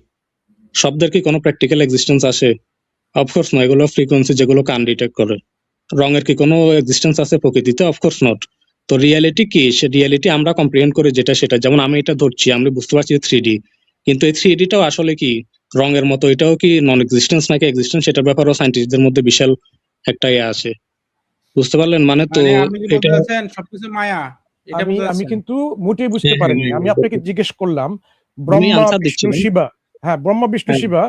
শব্দের কি কোনো প্র্যাকটিক্যাল এক্সিস্টেন্স আছে? অফকোর্স নয়, এগুলো ফ্রিকোয়েন্সি যেগুলো কান ডিটেক্ট করে। রঙের কি কোনো এক্সিস্টেন্স আছে প্রকৃতিতে? Of course not. তো রিয়ালিটি কি? সে রিয়ালিটি আমরা কম্প্রিহেন্ড করি যেটা সেটা। যেমন আমি এটা ধরছি, আমি বুঝতে পারছি 3D, কিন্তু এই 3Dটাও আসলে কি রঙের মতো? এটাও কি নন এক্সিস্টেন্স নাকি এক্সিস্টেন্স? সেটার ব্যাপারেও সায়েন্টিস্টদের মধ্যে বিশাল একটা আছে, বুঝতে পারলেন? মানে তো মানে আপনি কি বলতে এটা চাচ্ছেন সবকিছু মায়া, এটা বলতে আমি চাচ্ছেন? কিন্তু মোটেই বুঝতে হ্যাঁ হ্যাঁ পারিনি। আমি আপনাকে জিজ্ঞেস করলাম, আমি ব্রহ্মা আনসার দিচ্ছি বিষ্ণু ভাই। শিবা, হ্যাঁ ব্রহ্মা বিষ্ণু হ্যাঁ, শিবা,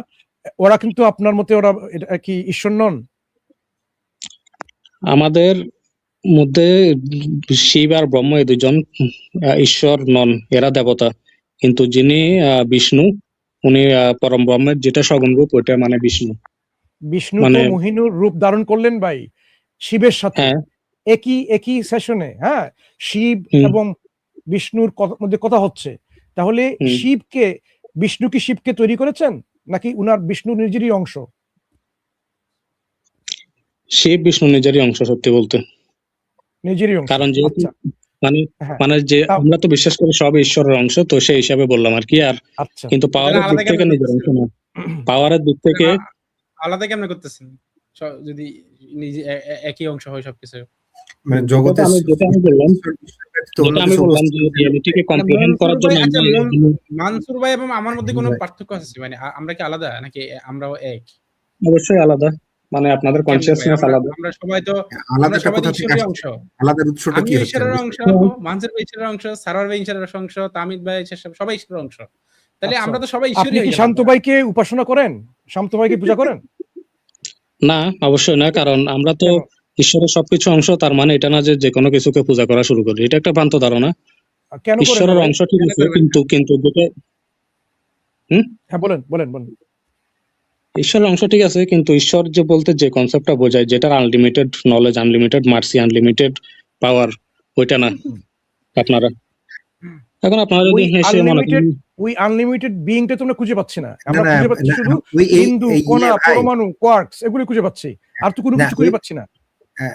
ওরা কিন্তু আপনার মতে ওরা এটা কি ঈশ্বর নন? আমাদের মধ্যে শিব আর ব্রহ্ম এই দুজন ঈশ্বর নন, এরা দেবতা। কিন্তু যিনি বিষ্ণু, উনি পরম ব্রহ্মের যেটা সগুণ রূপ, ওইটা মানে বিষ্ণু। বিষ্ণু তো মানে মোহিনীর রূপ ধারণ করলেন ভাই শিবের সাথে, হ্যাঁ। একই সেশনে, হ্যাঁ, শিব হুম, এবং বিষ্ণুর মধ্যে কথা হচ্ছে। তাহলে হুম। বিষ্ণু কি শিবকে তৈরি করেছেন? নাকি উনার বিষ্ণু নিজেরই অংশ? শিব বিষ্ণু নিজেরই অংশ সত্যি বলতে। নিজেরই অংশ। কারণ যেহেতু আচ্ছা, মানে হ্যাঁ। মানে যে তা- আমরা তো বিশ্বাস করি সব ঈশ্বরের অংশ, তো সেই হিসাবে বললাম আর কি। আর আচ্ছা, কিন্তু পাওয়ারের আলাদা দিক কেন থেকে নিজের অংশ করতেছেন? না, পাওয়ারের দিক থেকে আলাদা কেমনে করতেছেন? যদি নিজে একই অংশ হয় সবকিছু। মানে যেটা জগতে তো যেটা আমি বললাম, ঈশ্বর ব্যতীত অন্য যেটা আমি কিছু বললাম উপস্থিত যে নেই। রিয়েলিটিকে মানে কম্প্রিহেন্ড মনসুর করার ভাই, জন্য আচ্ছা আমরা মানসুর ভাই এবং আমার মধ্যে কোনো হ্যাঁ, পার্থক্য আছে? মানে আমরা কি আলাদা নাকি আমরাও এক? অবশ্যই আলাদা, মানে আপনাদের কেমনে ভাই? কনসিয়াসনেস আমরা আলাদা। আমরা সবাই তো আলাদাটা তো কোথা থেকে ঈশ্বরের আসছে? অংশ। আলাদার উৎসটা কি আমিও হচ্ছে ঈশ্বরের অংশ, বুঝতে মানসুর ভাই ঈশ্বরের অংশ, সারোয়ার ভাই ঈশ্বরের অংশ, তামিদ ভাই সবাই ঈশ্বরের অংশ। তাহলে আচ্ছা। আমরা তো সবাই আপনি ঈশ্বরই কি হয়ে গেলাম শান্ত আমরা। ভাইকে উপাসনা করেন? শান্ত ভাইকে পূজা করেন? না, অবশ্যই না, কারণ আমরা তো কেন? ঈশ্বরের সবকিছু অংশ, তার মানে এটা না যে যে কোনো কিছুকে পূজা করা শুরু করি, এটা একটা ভ্রান্ত ধারণা। কেন করেন না ঈশ্বরের ভাই? অংশ ঠিক কেন আছে, করবেন না? কিন্তু কিন্তু যেটা হ্যাঁ, বলেন বলেন বলেন। ঈশ্বরের অংশ ঠিক আছে, কিন্তু ঈশ্বর যে বলতে যে কনসেপ্টটা বোঝায়, যেটার unlimited knowledge, unlimited mercy, unlimited power, ওইটা না আপনারা। এখন আপনারা যদি এসে মনে করেন ওই আনলিমিটেড বিইংটা তো আমরা খুঁজে পাচ্ছি না। না আমরা না খুঁজে পাচ্ছি না, শুধু ওই এই বিন্দু, এই কণা, ভাই, পরমাণু, কোয়ার্কস, এগুলো খুঁজে পাচ্ছি। আর তো কোনো না কিছু ওই খুঁজে পাচ্ছি না।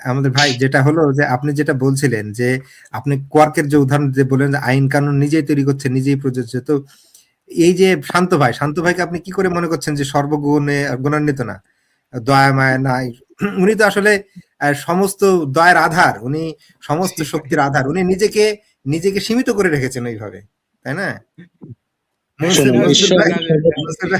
আমাদের ভাই যেটা হলো যে আপনি যেটা বলছিলেন যে আপনি কোয়ার্কের যে উদাহরণ যে বললেন যে আইন কানুন নিজেই তৈরি করছে, নিজেই প্রযোজ্য, তো এই যে শান্ত ভাইকে আপনি কি করে মনে করছেন যে সর্বগুণে গুণান্বিত না, দয়া মায়া নাই? উনি তো আসলে সমস্ত দয়ার আধার, উনি সমস্ত শক্তির আধার, উনি নিজেকে সীমিত করে রেখেছেন ওইভাবে, তাই না? মনসুর শুনুন, মনসুর ঈশ্বর ভাই ঈশ্বর- মনসুর ভাই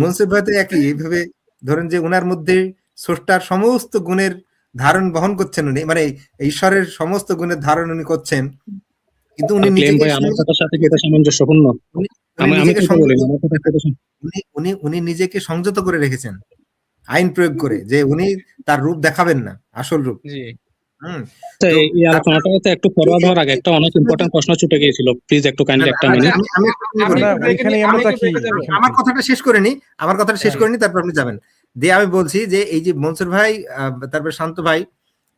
মনসুর ভাই তো একই এইভাবে ধরেন যে উনার মধ্যে স্রষ্টার সমস্ত গুণের ধারণ বহন করছেন উনি, মানে ঈশ্বরের সমস্ত গুণের ধারণ উনি করছেন, কিন্তু উনি ক্লেম নিজেকে ভাই আমার সংযত কথার সাথে কি এটা রেখেছেন। সামঞ্জস্যপূর্ণ? উনি উনি আমি নিজেকে কথা বলি সংযত না, আমার কথা একটা উনি নিজেকে সংযত করে রেখেছেন আইন প্রয়োগ করে, যে উনি তার রূপ দেখাবেন না, আসল রূপ। জি। হুম। তো তো এই তারপরে আলোচনাটাতে একটু ফরওয়ার্ড হওয়ার আগে একটা অনেক ইম্পর্টেন্ট প্রশ্ন ছুটে গিয়েছিল, প্লিজ একটু কাইন্ডলি একটা আচ্ছা, মিনিট। আমি একটা কথা আমি বলি। একটু ব্রেকে ওইখানে আমি আমরা একটু কি ব্রেকে যাব। আমার কথাটা শেষ করে নি, তারপর আপনি যাবেন। দিয়ে আমি বলছি যে এই যে মনসুর ভাই, তারপরে শান্ত ভাই,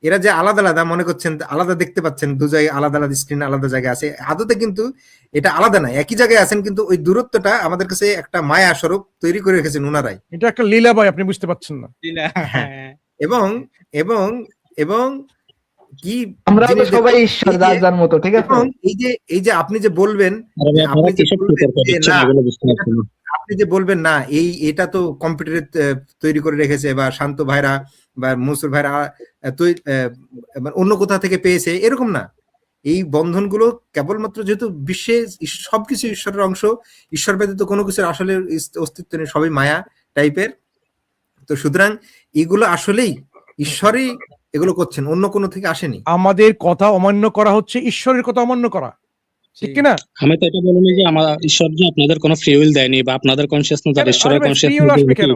এরা যে আলাদা আলাদা মনে করছেন, আলাদা দেখতে পাচ্ছেন, দু জায়গায় আলাদা আলাদা স্ক্রিন আলাদা জায়গায় আছে, আদতে কিন্তু এটা আলাদা না, একই জায়গায় আছেন, কিন্তু ওই দূরত্বটা আমাদের কাছে একটা মায়া স্বরূপ তৈরি করে রেখেছেন উনারাই। এটা একটা লীলা ভাই, আপনি বুঝতে পারছেন না। জি না। হ্যাঁ। এবং এবং এবং কি আমরা তো জিনিস সবাই দেখুন, ঈশ্বর এই যে যার যার মতো, ঠিক আছে? এবং এই যে আপনি যে বলবেন, আরে যে ভাই, আপনি আপনারা যে কিসব বলবেন বিতর্ক যে দিচ্ছেন না, এগুলো বুঝতে এটা পারছি না। আপনি যে বলবেন না, এটা তো কম্পিউটারে তৈরি করে রেখেছে, বা শান্ত ভাইরা বা মনসুর ভাইরা মানে অন্য কোথা থেকে পেয়েছে, এরকম না। এই বন্ধনগুলো কেবলমাত্র যেহেতু বিশ্বে সবকিছু ঈশ্বরের অংশ, ঈশ্বর ব্যতীত কোনো কিছুর আসলে অস্তিত্ব নেই, সবই মায়া টাইপের। তো সুতরাং এগুলো আসলেই ঈশ্বরই এগুলো করছেন, অন্য কোনো থেকে আসেনি। আমাদের কথা অমান্য করা হচ্ছে ঈশ্বরের কথা অমান্য করা, ঠিক কিনা? আমি তো এটা বলিনি যে আমার ঈশ্বর যে আপনাদের কোনো ফ্রি উইল দেয়নি, বা আপনাদের কনসিয়াসনেস আর আরে ঈশ্বরের ভাই, ফ্রি উইল কনসিয়াসনেস আসবে কেন?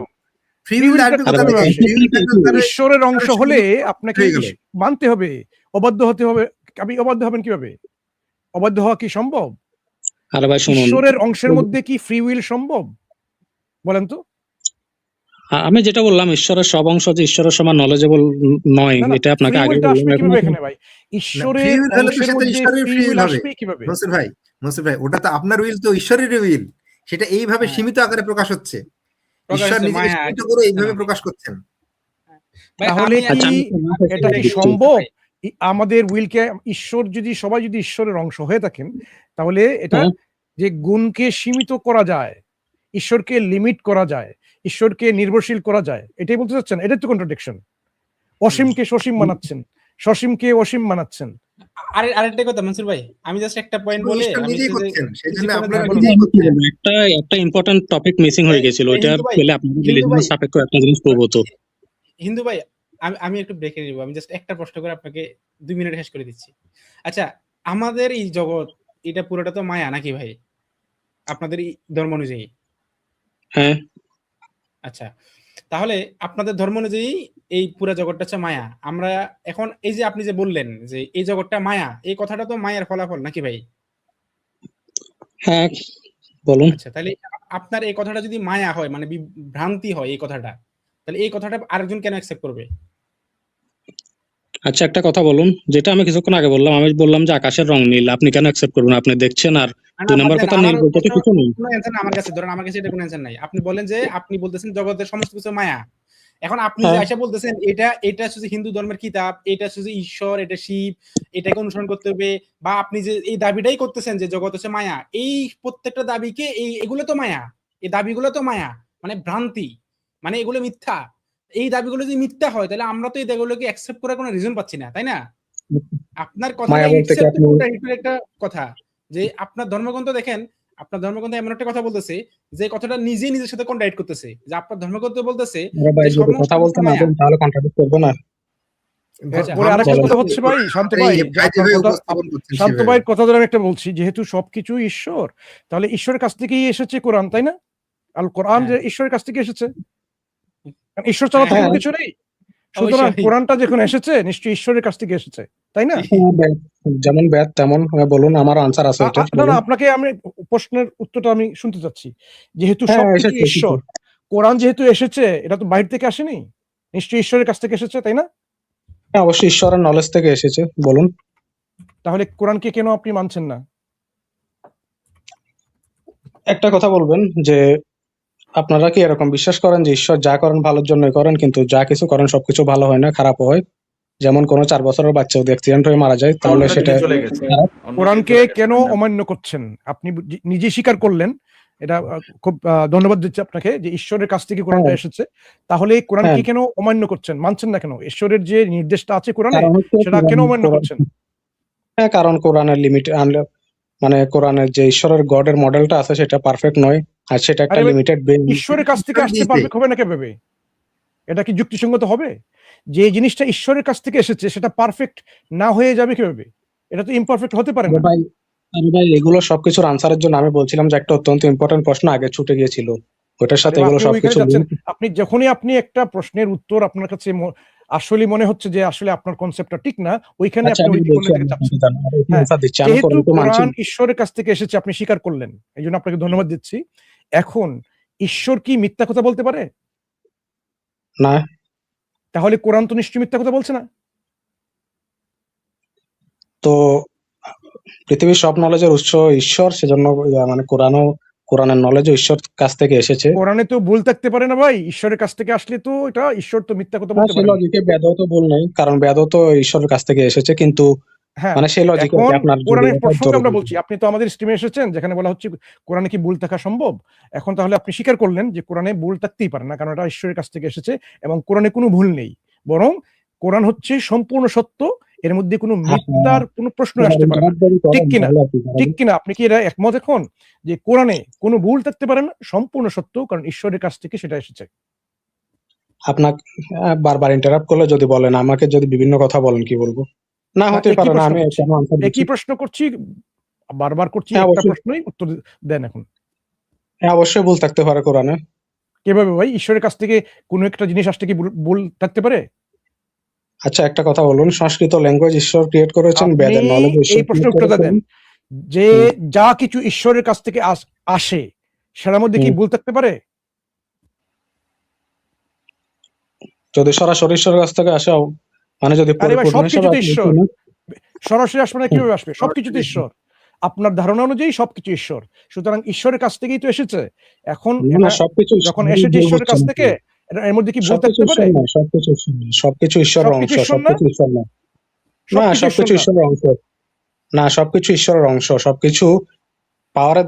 ফ্রি ফ্রি উইল উইল আসবে আরে কোথা ভাই, থেকে? ফ্রি উইল থাকলে তাহলে ঈশ্বরের অংশ হলে আপনাকে হয়ে গেল। মানতে হবে, অবাধ্য হতে হবে। আপনি অবাধ্য হবেন কিভাবে? অবাধ্য হওয়া কি সম্ভব? আরে ভাই শুনুন, ঈশ্বরের অংশের মধ্যে কি ফ্রি উইল সম্ভব? বলেন তো। আমি যেটা বললাম ঈশ্বরের সব অংশ যে ঈশ্বরের সমান নলেজেবল নয়, না না, এটা আপনাকে ফ্রি আগে উইলটা বললাম। আসবে এখন কিভাবে আপনি এখানে ভাই? ফ্রি ঈশ্বরের উইল হলে তো অংশের সেটা মধ্যে ঈশ্বরের ফ্রি ফ্রি উইল উইল হবে। আসবে কিভাবে? মনসুর ভাই ওটা তো আপনার উইল, তো ঈশ্বরের উইল, সেটা এইভাবে হ্যাঁ, সীমিত আকারে প্রকাশ হচ্ছে। প্রকাশ ঈশ্বর হচ্ছে নিজেকে মায়া সীমিত কিছু করে হচ্ছে এইভাবে না। প্রকাশ করছেন। ভাই তাহলে আমি কি আচ্ছা, আমি একটু না শেষ এটা করে কি দিচ্ছি। সম্ভব? ভাই, আমাদের উইলকে সবাই যদি ঈশ্বরের অংশ হয়ে থাকেন, তাহলে এটা হ্যাঁ, যে গুণকে সীমিত করা যায়, ঈশ্বরকে লিমিট করা যায়, ঈশ্বরকে নির্ভরশীল করা যায়, এটাই বলতে চাচ্ছেন? এটাই তো কন্ট্রাডিকশন। অসীমকে সসীম বানাচ্ছেন, সসীমকে অসীম বানাচ্ছেন। আরেকটা কথা মনসুর ভাই, আমি জাস্ট একটা পয়েন্ট সেগুলো বলে ঈশ্বর আমি নিজেই হচ্ছে যে করছেন, সেই জন্য কিছুক্ষণের আপনারা জন্য বলুন। নিজেই আমি কি করছেন। বলবো, একটা ইম্পর্টেন্ট টপিক মিসিং হয়ে গেছিল, ওইটা হিন্দু ভাই, পেলে আপনাদের হিন্দু ভাই, রিলিজিয়ন সাপেক্ষ একটা জিনিস করবো তো। হিন্দু ভাই, আমি একটু ব্রেকে দিব। আমি জাস্ট একটা প্রশ্ন করে আপনাকে 2 মিনিট শেষ করে দিচ্ছি। আচ্ছা, আমাদের এই জগৎ এটা পুরোটা তো মায়া নাকি ভাই? আপনাদের এই ধর্ম অনুযায়ী। হ্যাঁ, আচ্ছা, তাহলে আপনাদের ধর্ম অনুযায়ী এই পুরা জগৎটা হচ্ছে মায়া। আমরা এখন এই যে আপনি যে বললেন যে এই জগৎটা মায়া, এই কথাটা তো মায়ার ফলাফল নাকি ভাই? হ্যাঁ, বলুন। আচ্ছা, তাহলে আপনার এই কথাটা যদি মায়া হয়, মানে ভ্রান্তি হয় এই কথাটা, তাহলে এই কথাটা আরেকজন কেন অ্যাকসেপ্ট করবে? আচ্ছা, একটা কথা বলুন, যেটা আমি কিছুক্ষণ আগে বললাম, আমি বললাম যে আকাশের রং নীল, আপনি কেন অ্যাকসেপ্ট করবেন? আপনি দেখছেন। আর না, 2 না, নাম্বার দেন কথা, আমার নীল বলতে তো প্রশ্ন কিছু নেই। কোনো অ্যান্সার না আমার কাছে। ধরেন আমার কাছে এটা কোনো অ্যান্সার নাই। আপনি বলেন যে আপনি বলতেছেন জগতের সমস্ত কিছু মায়া। এখন আপনি যে হ্যাঁ, আইসা বলতেছেন এটা হচ্ছে হিন্দু ধর্মের কিতাব, এটা হচ্ছে ঈশ্বর, এটা শিব, এটাকে অনুসরণ করতে হবে, বা আপনি যে এই দাবিটাই করতেছেন যে জগৎ হচ্ছে মায়া, এই প্রত্যেকটা দাবিকে এগুলো তো মায়া, এই দাবিগুলো তো মায়া, মানে ভ্রান্তি, মানে এগুলো মিথ্যা। এই দাবিগুলো যদি মিথ্যা হয় তাহলে আমরা তো এই দাবিগুলোকে অ্যাকসেপ্ট করার কোনো রিজন পাচ্ছি না, তাই না? আপনার কথাটা মায়া বলতে কি ইটসেলফ তো আপনি? কন্ট্রাডিক্টরি একটা কথা। যে আপনার ধর্মগ্রন্থ দেখেন, আপনার ধর্মগ্রন্থ এমন একটা কথা বলতেছে যে কথাটা নিজেই নিজের সাথে কন্ট্রাডিক্ট করতেছে। যে আপনার ধর্মগ্রন্থ বলতেছে আরে ভাই, যে যদি সমস্ত কথা কিছু বলতে না মায়া। দেন তাহলে কন্ট্রাডিক্ট করবো না। আচ্ছা, এরপরে আরেকটা বলেন। কথা হচ্ছে ভাই, শান্ত এই ভাই, যে ভাই আপনার যেভাবে কথা উপস্থাপন করছেন শান্ত সেভাবে। ভাইয়ের কথা ধরে আমি একটা বলছি, যেহেতু সবকিছু ঈশ্বর, তাহলে ঈশ্বরের কাছ থেকেই এসেছে কোরআন, তাই না? আল কোরআন হ্যাঁ, যে ঈশ্বরের কাছ থেকে এসেছে, কারণ ঈশ্বর ছাড়া তো হ্যাঁ, কোনো হ্যাঁ, কিছু নেই। সুতরাং অবশ্যই। কোরআনটা যখন এসেছে নিশ্চয়ই ঈশ্বরের কাছ থেকে এসেছে, তাই না? হ্যাঁ, যেমন ব্যাদ তেমন। হ্যাঁ, বলুন, আমার আনসার আছে এটার, না, না, বলুন। আপনাকে আমি প্রশ্নের উত্তরটা আমি শুনতে চাচ্ছি। যেহেতু হ্যাঁ, সবকিছু এসেছে এসেছে। ঈশ্বর, কোরআন যেহেতু এসেছে, এটা তো বাইরে থেকে আসেনি, নিশ্চয়ই ঈশ্বরের কাছ থেকে এসেছে, তাই না? হ্যাঁ, অবশ্যই ঈশ্বরের নলেজ থেকে এসেছে, বলুন। তাহলে কোরআনকে কেন আপনি মানছেন না? একটা কথা বলবেন যে আপনারা কি এরকম বিশ্বাস করেন যে ঈশ্বর যা করেন ভালোর জন্যই করেন, কিন্তু যা কিছু করেন সবকিছু ভালো হয় না, খারাপও হয়? যেমন কোনো 4 বছরের বাচ্চা যদি অ্যাক্সিডেন্ট হয়ে মারা যায় তাহলে অন্যদিকে সেটা চলে গেছে খারাপ। কোরআনকে কেন অমান্য করছেন? আপনি নিজে স্বীকার করলেন, এটা খুব ধন্যবাদ দিচ্ছি আপনাকে, যে ঈশ্বরের কাছ থেকে কোরআনটা হ্যাঁ, এসেছে। তাহলে হ্যাঁ, কোরআনকে কেন অমান্য করছেন, মানছেন না কেন? ঈশ্বরের যে নির্দেশটা আছে কোরআনে, কারণ হচ্ছে সেটা কেন অমান্য করছেন? হ্যাঁ, কারণ কোরআনের লিমিট আনলে, মানে কোরআনের যে ঈশ্বরের গডের মডেলটা আছে সেটা পারফেক্ট নয়। আর সেটা একটা আরে ভাই, লিমিটেড ঈশ্বরের কাছ থেকে আসতে দিয়েছে। পারফেক্ট হবে না কিভাবে? এটা কি যুক্তিসঙ্গত হবে? যে জিনিসটা ঈশ্বরের কাছ থেকে এসেছে সেটা পারফেক্ট না হয়ে যাবে কিভাবে? এটা তো ইমপারফেক্ট হতে পারে না। ভাই। আরে ভাই, এগুলো সবকিছুর আনসারের জন্য আমি বলছিলাম যে একটা অত্যন্ত ইম্পর্টেন্ট প্রশ্ন আগে ছুটে গিয়েছিল, ওইটার আরে সাথে বা, এগুলো আপনি ওইখানে সবকিছু যাচ্ছেন। link। আপনি যখনই একটা প্রশ্নের উত্তর আপনার কাছে আসলে মনে হচ্ছে যে আসলে আপনার কনসেপ্টটা ঠিক না, ওইখানে আচ্ছা, আপনি আমি ওই বলছি, দিকে আমি যাচ্ছেন। আপনাকে জানি, আর এটা হ্যাঁ, আনসার দিচ্ছি, আমি যেহেতু কোরআনকে মানছি। কোরআন ঈশ্বরের কাছ থেকে এসেছে আপনি স্বীকার করলেন, এই জন্য আপনাকে ধন্যবাদ দিচ্ছি। এখন ঈশ্বর কি মিথ্যা কথা বলতে পারে? না, তাহলে কোরআন তো নিশ্চয়ই মিথ্যা কথা বলছে না। তো পৃথিবীর সব নলেজের উৎস ঈশ্বর, সেজন্য মানে কোরআনের নলেজও ঈশ্বর কাছ থেকে এসেছে। কোরআনে তো ভুল থাকতে পারে না ভাই, ঈশ্বরের কাছ থেকে আসলে তো এটা ঈশ্বর তো মিথ্যা কথা হ্যাঁ, বলতে সেই পারে না। লজিকে বেদও তো ভুল নেই, কারণ বেদও তো ঈশ্বরের কাছ থেকে এসেছে, কিন্তু হ্যাঁ, মানে সেই লজিকে এখন আপনার যদি কোরআনের এটা প্রসঙ্গে জরুরি। আমরা বলছি, আপনি তো আমাদের স্ট্রিমে এসেছেন যেখানে বলা হচ্ছে কোরআনে কি ভুল থাকা সম্ভব। এখন তাহলে আপনি স্বীকার করলেন যে কোরআনে ভুল থাকতেই পারে না, কারণ এটা ঈশ্বরের কাছ থেকে এসেছে এবং কোরআনে কোনো ভুল নেই, বরং কোরআন হচ্ছে সম্পূর্ণ সত্য, এর মধ্যে কোনো মিথ্যার কোনো প্রশ্ন আসতে পারে না। ঠিক কিনা? ঠিক কিনা? আপনি কি এটা একমত এখন যে কোরআনে কোনো ভুল থাকতে পারে না, সম্পূর্ণ সত্য, কারণ ঈশ্বরের কাছ থেকে সেটা এসেছে? আপনাকে বারবার ইন্টারাপ্ট করলে যদি বলেন, আমাকে যদি বিভিন্ন কথা বলেন, কি বলবো? না, না, হতে একই পারে না, প্রশ্ন আমি করছি, কেন আনসার দিচ্ছি? একই প্রশ্ন করছি, বারবার করছি, হ্যাঁ, একটা অবশ্যই। প্রশ্নই উত্তর দেন এখন। হ্যাঁ, অবশ্যই ভুল থাকতে পারে কোরআনে। কিভাবে ভাই? ঈশ্বরের কাছ থেকে কোনো একটা জিনিস আসতে কি ভুল ভুল থাকতে পারে? আচ্ছা, একটা কথা বলুন, সংস্কৃত ল্যাঙ্গুয়েজ ঈশ্বর ক্রিয়েট করেছেন, আপনি বেদের নলেজ ঈশ্বর এই ক্রিয়েট প্রশ্নের উত্তরটা করেছেন। দেন যে হুম, যা কিছু ঈশ্বরের কাছ থেকে আসে সেটার মধ্যে কি হুম। ভুল থাকতে পারে? যদি সরাসরি ঈশ্বরের কাছ থেকে আসে, মানে যদি আরে ভাই, পরিপূর্ণ হিসেবে সবকিছুতে আসে, ঈশ্বর। হুম, সরাসরি আসবে না, হুম। কিভাবে আসবে? সবকিছুতে ঈশ্বর। আপনার ধারণা অনুযায়ী সবকিছু ঈশ্বর। সুতরাং ঈশ্বরের কাছ থেকেই তো এসেছে। এখন না, না, এটা সবকিছু যখন ঈশ্বরের এসেছে ভুল ঈশ্বরের বুঝছেন কাছ আপনি। থেকে, এর মধ্যে কি ভুল সবকিছু থাকতে ঈশ্বর পারে? নয়, সবকিছু ঈশ্বর নয়, সবকিছু ঈশ্বরের সবকিছু অংশ, ঈশ্বর না? সবকিছু ঈশ্বর নয়। না, সবকিছু ঈশ্বর সবকিছু না। ঈশ্বরের অংশ। না, সবকিছু ঈশ্বরের অংশ, সবকিছু পাওয়ারের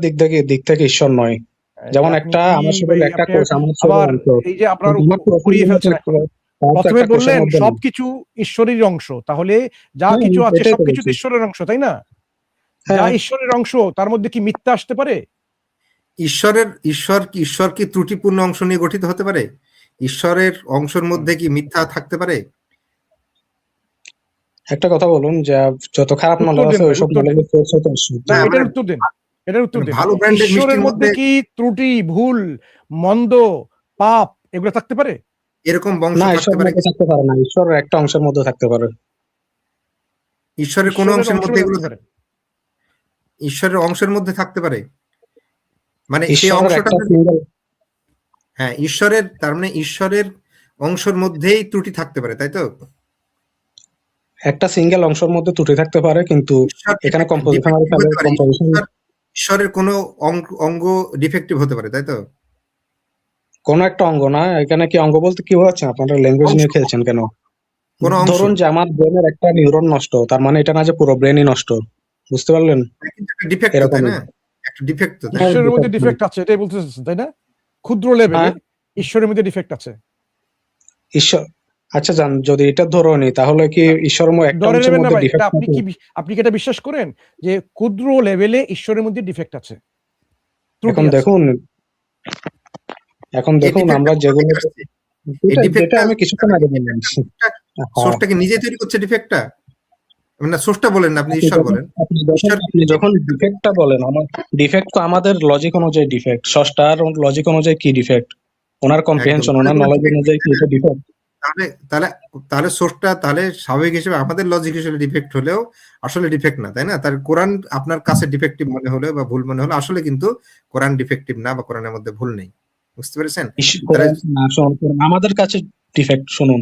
দিক থেকে ঈশ্বর নয়। এই যেমন আপনি একটা কি আমার ভাই, শরীরে একটা আপনি কোষ আমার শরীরের আবার অংশ, এই যে আপনার কিন্তু আমার ঘুরিয়ে প্রশ্নের মতো ফেলছেন এখন। পাওয়ার তো প্রথমে একটা কোষের বললেন মধ্যে নেই। সবকিছু ঈশ্বরের অংশ, তাহলে যা হ্যাঁ, কিছু আছে এটাই তো সবকিছু বলছি। তো ঈশ্বরের অংশ, তাই না? যা হ্যাঁ, ঈশ্বরের অংশ তার মধ্যে কি মিথ্যা আসতে পারে? ঈশ্বর কি ত্রুটিপূর্ণ অংশ নিয়ে গঠিত হতে পারে? ঈশ্বরের অংশের মধ্যে কি মিথ্যা থাকতে পারে? একটা কথা বলুন, যে যত খারাপ উত্তর নলেজ দিন আছে ভাই, ওইসব উত্তর দিন। নলেজের সোর্স হতে ঈশ্বর। না, না যে মানে এটার উত্তর দিন, এটার উত্তর দিন। ভালো ব্র্যান্ডের ঈশ্বরের মিষ্টির মধ্যে মধ্যে কি ত্রুটি, ভুল, মন্দ, পাপ এগুলো থাকতে পারে? এরকম বংশ না, থাকতে ঈশ্বরের পারে? মধ্যে থাকতে পারে না, ঈশ্বরের একটা অংশের মধ্যে থাকতে পারে। ঈশ্বরের কোন ঈশ্বরের অংশের অংশ মধ্যে এগুলো থাকতে পারে। ঈশ্বরের অংশের মধ্যে থাকতে পারে, মানে সেই ঈশ্বরের অংশটা, একটা সিঙ্গেল, হ্যাঁ ঈশ্বরের, তার মানে ঈশ্বরের অংশের মধ্যেই ত্রুটি থাকতে পারে, তাই তো? একটা সিঙ্গেল অংশের মধ্যে ত্রুটি থাকতে পারে, কিন্তু ঈশ্বর এখানে defective কম্পোজিশনাল defective হতে পারে। কম্পোজিশন ঈশ্বরের কোনো অঙ্গ ডিফেক্টিভ হতে পারে, তাই তো? কোন একটা অঙ্গ না, এখানে কি অঙ্গ বলতে কি বোঝাচ্ছেন? আপনারা ল্যাঙ্গুয়েজ অংশ, নিয়ে খেলছেন কেন? কোনো অংশ। ধরুন যে আমার ব্রেনের একটা নিউরন নষ্ট, তার মানে এটা না যে পুরো ব্রেনই নষ্ট, বুঝতে পারলেন? কিন্তু একটা ডিফেক্ট তো, তাই এরকমই। না? একটা ডিফেক্ট তো, তাই না? হ্যাঁ, ঈশ্বরের মধ্যে defect ডিফেক্ট আছে, এটাই বলতে চাচ্ছেন, তাই না? ক্ষুদ্র লেভেলে হ্যাঁ, ঈশ্বরের মধ্যে ডিফেক্ট আছে। ঈশ্বর, আচ্ছা যান, যদি এটা ধরো নি, তাহলে কি ঈশ্বরের একটা ধরে অংশের নেবেন না মধ্যে ভাই, এটা ডিফেক্ট আপনি থাকে? আপনি কি এটা বিশ্বাস করেন যে ক্ষুদ্র লেভেলে ঈশ্বরের মধ্যে ডিফেক্ট আছে, ত্রুটি এখন আছে? দেখুন, এই ডিফেক্টটা আমরা কোথা যেগুলো, থেকে আসছে? এই যেটা ডিফেক্টটা আমি কিছুক্ষণ আগে বললাম। হ্যাঁ, সোর্সটাকে নিজে তৈরি করছে ডিফেক্টটা? না, সোর্সটা বলেন না, আপনি আপনি ঈশ্বর যখন বলেন। ঈশ্বর আপনি যখন ডিফেক্টটা বলেন, আমার ডিফেক্ট তো আমাদের লজিক অনুযায়ী ডিফেক্ট, ষষ্ঠার লজিক অনুযায়ী কি ডিফেক্ট, ওনার একদম কম্প্রিহেনশন, ওনার কোনো নলেজ defect অনুযায়ী নেই, কি তাই না? এটা ডিফেক্ট? তাহলে তাহলে তাহলে সোর্সটা তাহলে স্বাভাবিক হিসেবে আমাদের লজিক হিসেবে ডিফেক্ট হলেও আসলে ডিফেক্ট না, তাই না? তার কোরআন আপনার কাছে ডিফেক্টিভ মনে হলে বা ভুল মনে হলে আসলে কিন্তু কোরআন ডিফেক্টিভ না, বা কোরআনের মধ্যে ভুল নেই। বুঝতে পেরেছেন? তাহলে আমাদের কাছে ডিফেক্ট শুনুন,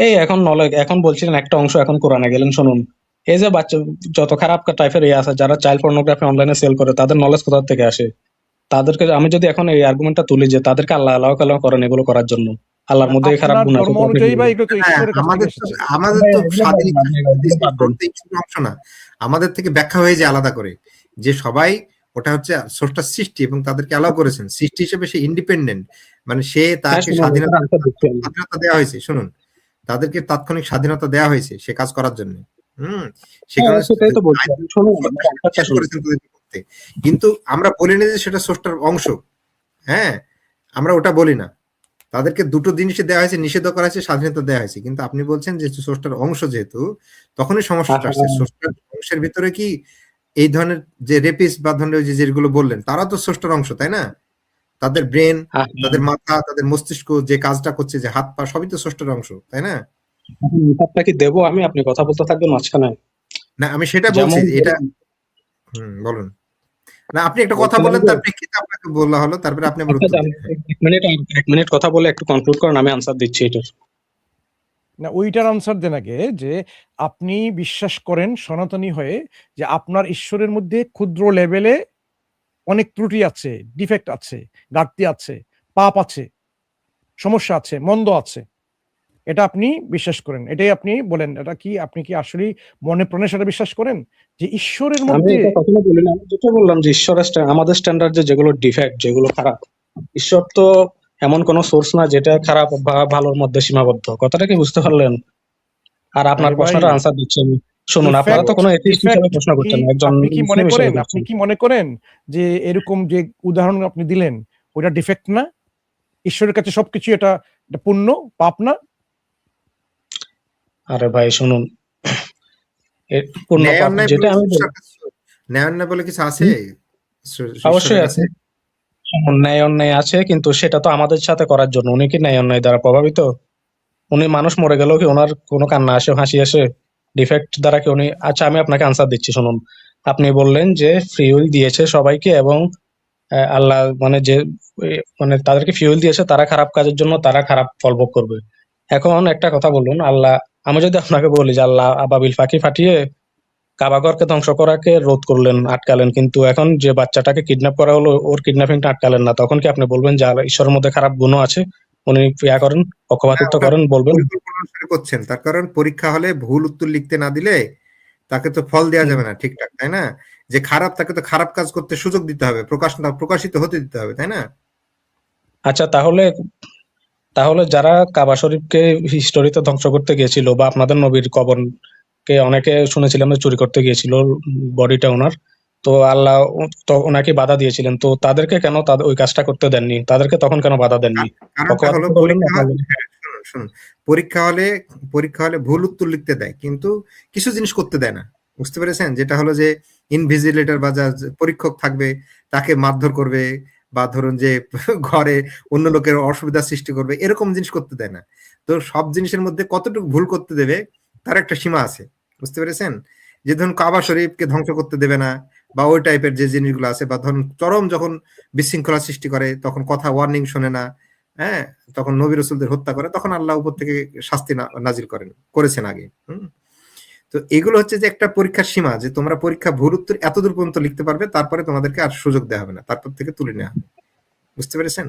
এই এখন নলেজ, এখন বলছিলেন একটা অংশ, এখন কোরআনে গেলেন, শুনুন, এই যে বাচ্চা যত খারাপ টাইপের আছে, যারা চাইল্ড পর্নোগ্রাফি অনলাইনে সেল করে, তাদের নলেজ কোথা থেকে আসে? তাদেরকে আমি যদি এখন এই আর্গুমেন্টটা তুলি যে তাদেরকে আল্লাহ আল্লাহ কালাম করেন, এগুলো করার জন্য, আল্লাহর মধ্যে এই খারাপ আপনার গুণ আছে, ধর্ম তো আপনি অনুযায়ী কি বা বলবেন? এগুলো তো হ্যাঁ, ঈশ্বরের কাছ থেকে আমাদের তো এসেছে। আমাদের ভাই, তো এগুলো স্বাধীনতা, বাদ দেন, এগুলো বাদ দেন। শুধু অংশ না, আমাদের থেকে ব্যাখ্যা হয়ে যায় আলাদা করে, যে সবাই ওটা হচ্ছে স্রষ্টার সৃষ্টি এবং তাদেরকে অ্যালাউ করেছেন সৃষ্টি হিসেবে, সে ইন্ডিপেন্ডেন্ট, মানে সে হ্যাঁ, তাকে শুনুন, এটার স্বাধীনতা answer দিচ্ছি আমি। স্বাধীনতা দেওয়া হয়েছে। শুনুন, তাদেরকে তাৎক্ষণিক স্বাধীনতা দেওয়া হয়েছে সে কাজ করার জন্য। সে হ্যাঁ, কারণে সেটাই তো বলছি আমি। শুনুন, আমার answerটা শুনুন। করেছেন তাদেরকে করতে। কিন্তু আমরা বলি না যে সেটা স্রষ্টার অংশ। হ্যাঁ, আমরা ওটা বলি না। তাদেরকে দুটো জিনিসই দেওয়া হয়েছে, নিষেধ করা হয়েছে, স্বাধীনতা দেওয়া হয়েছে। কিন্তু আপনি বলছেন যে স্রষ্টার অংশ যেহেতু, তখনই সমস্যাটা আসছে। স্রষ্টার অংশের ভিতরে কি এই ধরনের যে রেপিস্ট বা ধরনের ওই যে যেগুলো বললেন, তারা তো স্রষ্টার অংশ, তাই না? তাদের ব্রেন, তাদের মাথা, তাদের মস্তিষ্ক যে কাজটা করছে, যে হাত পা, সবই তো স্রষ্টার অংশ, তাই না? আপনাকে কি দেবো আমি? আপনি কথা বলতে থাকবেন মাঝখানে। না, আমি সেটা বলছি, যেমন এটা বলুন। না, আপনি একটা কথা বলছিলাম বললেন, যে, তার প্রেক্ষিতে আপনাকে বলা হলো, তারপরে আপনি আমার আচ্ছা উত্তর যান, দিন। 1 মিনিট কথা বলে একটু কনক্লুড করেন, আমি আনসার দিচ্ছি এটার। না, ওইটার আনসার দেন আগে, যে আপনি বিশ্বাস করেন সনাতনী হয়ে যে আপনার ঈশ্বরের মধ্যে ক্ষুদ্র লেভেলে অনেক ত্রুটি আছে, ডিফেক্ট আছে, ঘাটতি আছে, পাপ আছে, সমস্যা আছে, মন্দ আছে, এটা আপনি বিশ্বাস করেন, এটাই আপনি বলেন। এটা কি আপনি কি আসলে মনে প্রাণে সেটা বিশ্বাস করেন যে ঈশ্বরের আমি মধ্যে? এটা কখনো বলি না, আমি যেটা বললাম যে ঈশ্বরের আমাদের স্ট্যান্ডার্ড যেগুলো ডিফেক্ট, যেগুলো খারাপ, ঈশ্বর তো এমন কোন সোর্স না যেটা খারাপ বা ভালোর মধ্যে সীমাবদ্ধ। কথাটা কি বুঝতে পারলেন? আর আপনার আরে ভাই, প্রশ্নটা আনসার দিচ্ছি আমি। শুনুন, আপনারা ডিফেক্ট তো কোনো এথিস্ট হিসেবে ডিফেক্ট প্রশ্ন কি করছেন না, একজন আপনি কি মনে মুসলিম করেন, হিসেবে আপনি করছেন। কি মনে করেন যে এরকম যে উদাহরণ আপনি দিলেন ওটা ডিফেক্ট না? ঈশ্বরের কাছে সবকিছু এটা পূর্ণ, পাপ না? আরে ভাই শুনুন, পূর্ণ ন্যায় পাপ অন্যায় যেটা বলে আমি ঈশ্বরের কাছে, ন্যায় অন্যায় বলে কিছু আছে ঈশ্বরের অবশ্যই কাছে? আছে, ন্যায় অন্যায় আছে, কিন্তু সেটা তো আমাদের সাথে করার জন্য। উনি কি ন্যায় অন্যায় দ্বারা প্রভাবিত? উনি মানুষ মরে গেলেও কি ওনার কোনো কান্না আসে, হাসি আসে? ডিফেক্ট দ্বারা কি উনি? আচ্ছা, আমি আপনাকে আনসার দিচ্ছি, শুনুন। আপনি বললেন যে ফ্রি উইল দিয়েছে সবাইকে, এবং আল্লাহ মানে যে মানে তাদেরকে ফ্রি উইল দিয়েছে, তারা খারাপ কাজের জন্য তারা খারাপ ফল ভোগ করবে। এখন একটা কথা বলুন, আল্লাহ, আমি যদি আপনাকে বলি যে আল্লাহ আবাবিল পাখি ফাটিয়ে কাবাগরকে ধ্বংস করাকে রোধ করলেন, আটকালেন, কিন্তু এখন যে বাচ্চাটাকে কিডন্যাপ করা হলো, ওর কিডন্যাপিংটা আটকালেন না, তখন কি আপনি বলবেন যে ঈশ্বরের মধ্যে খারাপ গুণও আছে? উনি ইয়া করেন, পক্ষপাতিত্ব করেন, বলবেন? পরিকল্পনা অনুসারে করছেন, তার কারণ পরীক্ষা হলে ভুল উত্তর লিখতে না দিলে তাকে তো ফল দেওয়া যাবে না ঠিকঠাক, তাই না? যে খারাপ, তাকে তো খারাপ কাজ করতে সুযোগ দিতে হবে, প্রকাশিত হতে দিতে হবে, তাই না? আচ্ছা, তাহলে তাহলে যারা কাবা শরীফকে হিস্টোরিতে ধ্বংস করতে গিয়েছিল, বা আপনাদের নবীর কবরকে অনেকে শুনেছিলাম যে চুরি করতে গিয়েছিল বডিটা ওনার, তো আল্লাহ তো ওনাকে বাধা দিয়েছিলেন, তো তাদেরকে কেন ওই কাজটা করতে দেননি? তাদেরকে তখন কেন বাধা দেননি? কারণটা হলো পক্ষপাতিত্ব করলেন না? শুনুন, পরীক্ষা হলে ভুল উত্তর লিখতে দেয়, কিন্তু কিছু জিনিস করতে দেয় না। বুঝতে পেরেছেন? যেটা হলো যে ইনভিজিলেটর বা যা পরীক্ষক থাকবে, তাকে মারধর করবে, বা ধরুন যে ঘরে অন্য লোকের অসুবিধা সৃষ্টি করবে, এরকম জিনিস করতে দেয় না। তো সব জিনিসের মধ্যে কতটুকু ভুল করতে দেবে তার একটা সীমা আছে। বুঝতে পেরেছেন? যে ধরুন কাবা শরীফকে ধ্বংস করতে দেবে না, বা ওই টাইপের যে জিনিসগুলো আছে, বা ধরুন চরম যখন বিশৃঙ্খলা সৃষ্টি করে, তখন কথা ওয়ার্নিং শোনে না, হ্যাঁ, তখন নবী রাসূলদের হত্যা করে, তখন আল্লাহ উপর থেকে শাস্তি নাজিল করেছেন আগে। তো এগুলো হচ্ছে যে একটা পরীক্ষার সীমা, যে তোমরা পরীক্ষা ভুল উত্তর এতদূর পর্যন্ত লিখতে পারবে, তারপরে তোমাদেরকে আর সুযোগ দেওয়া হবে না, তারপর থেকে তুলে নেওয়া হবে। বুঝতে পেরেছেন?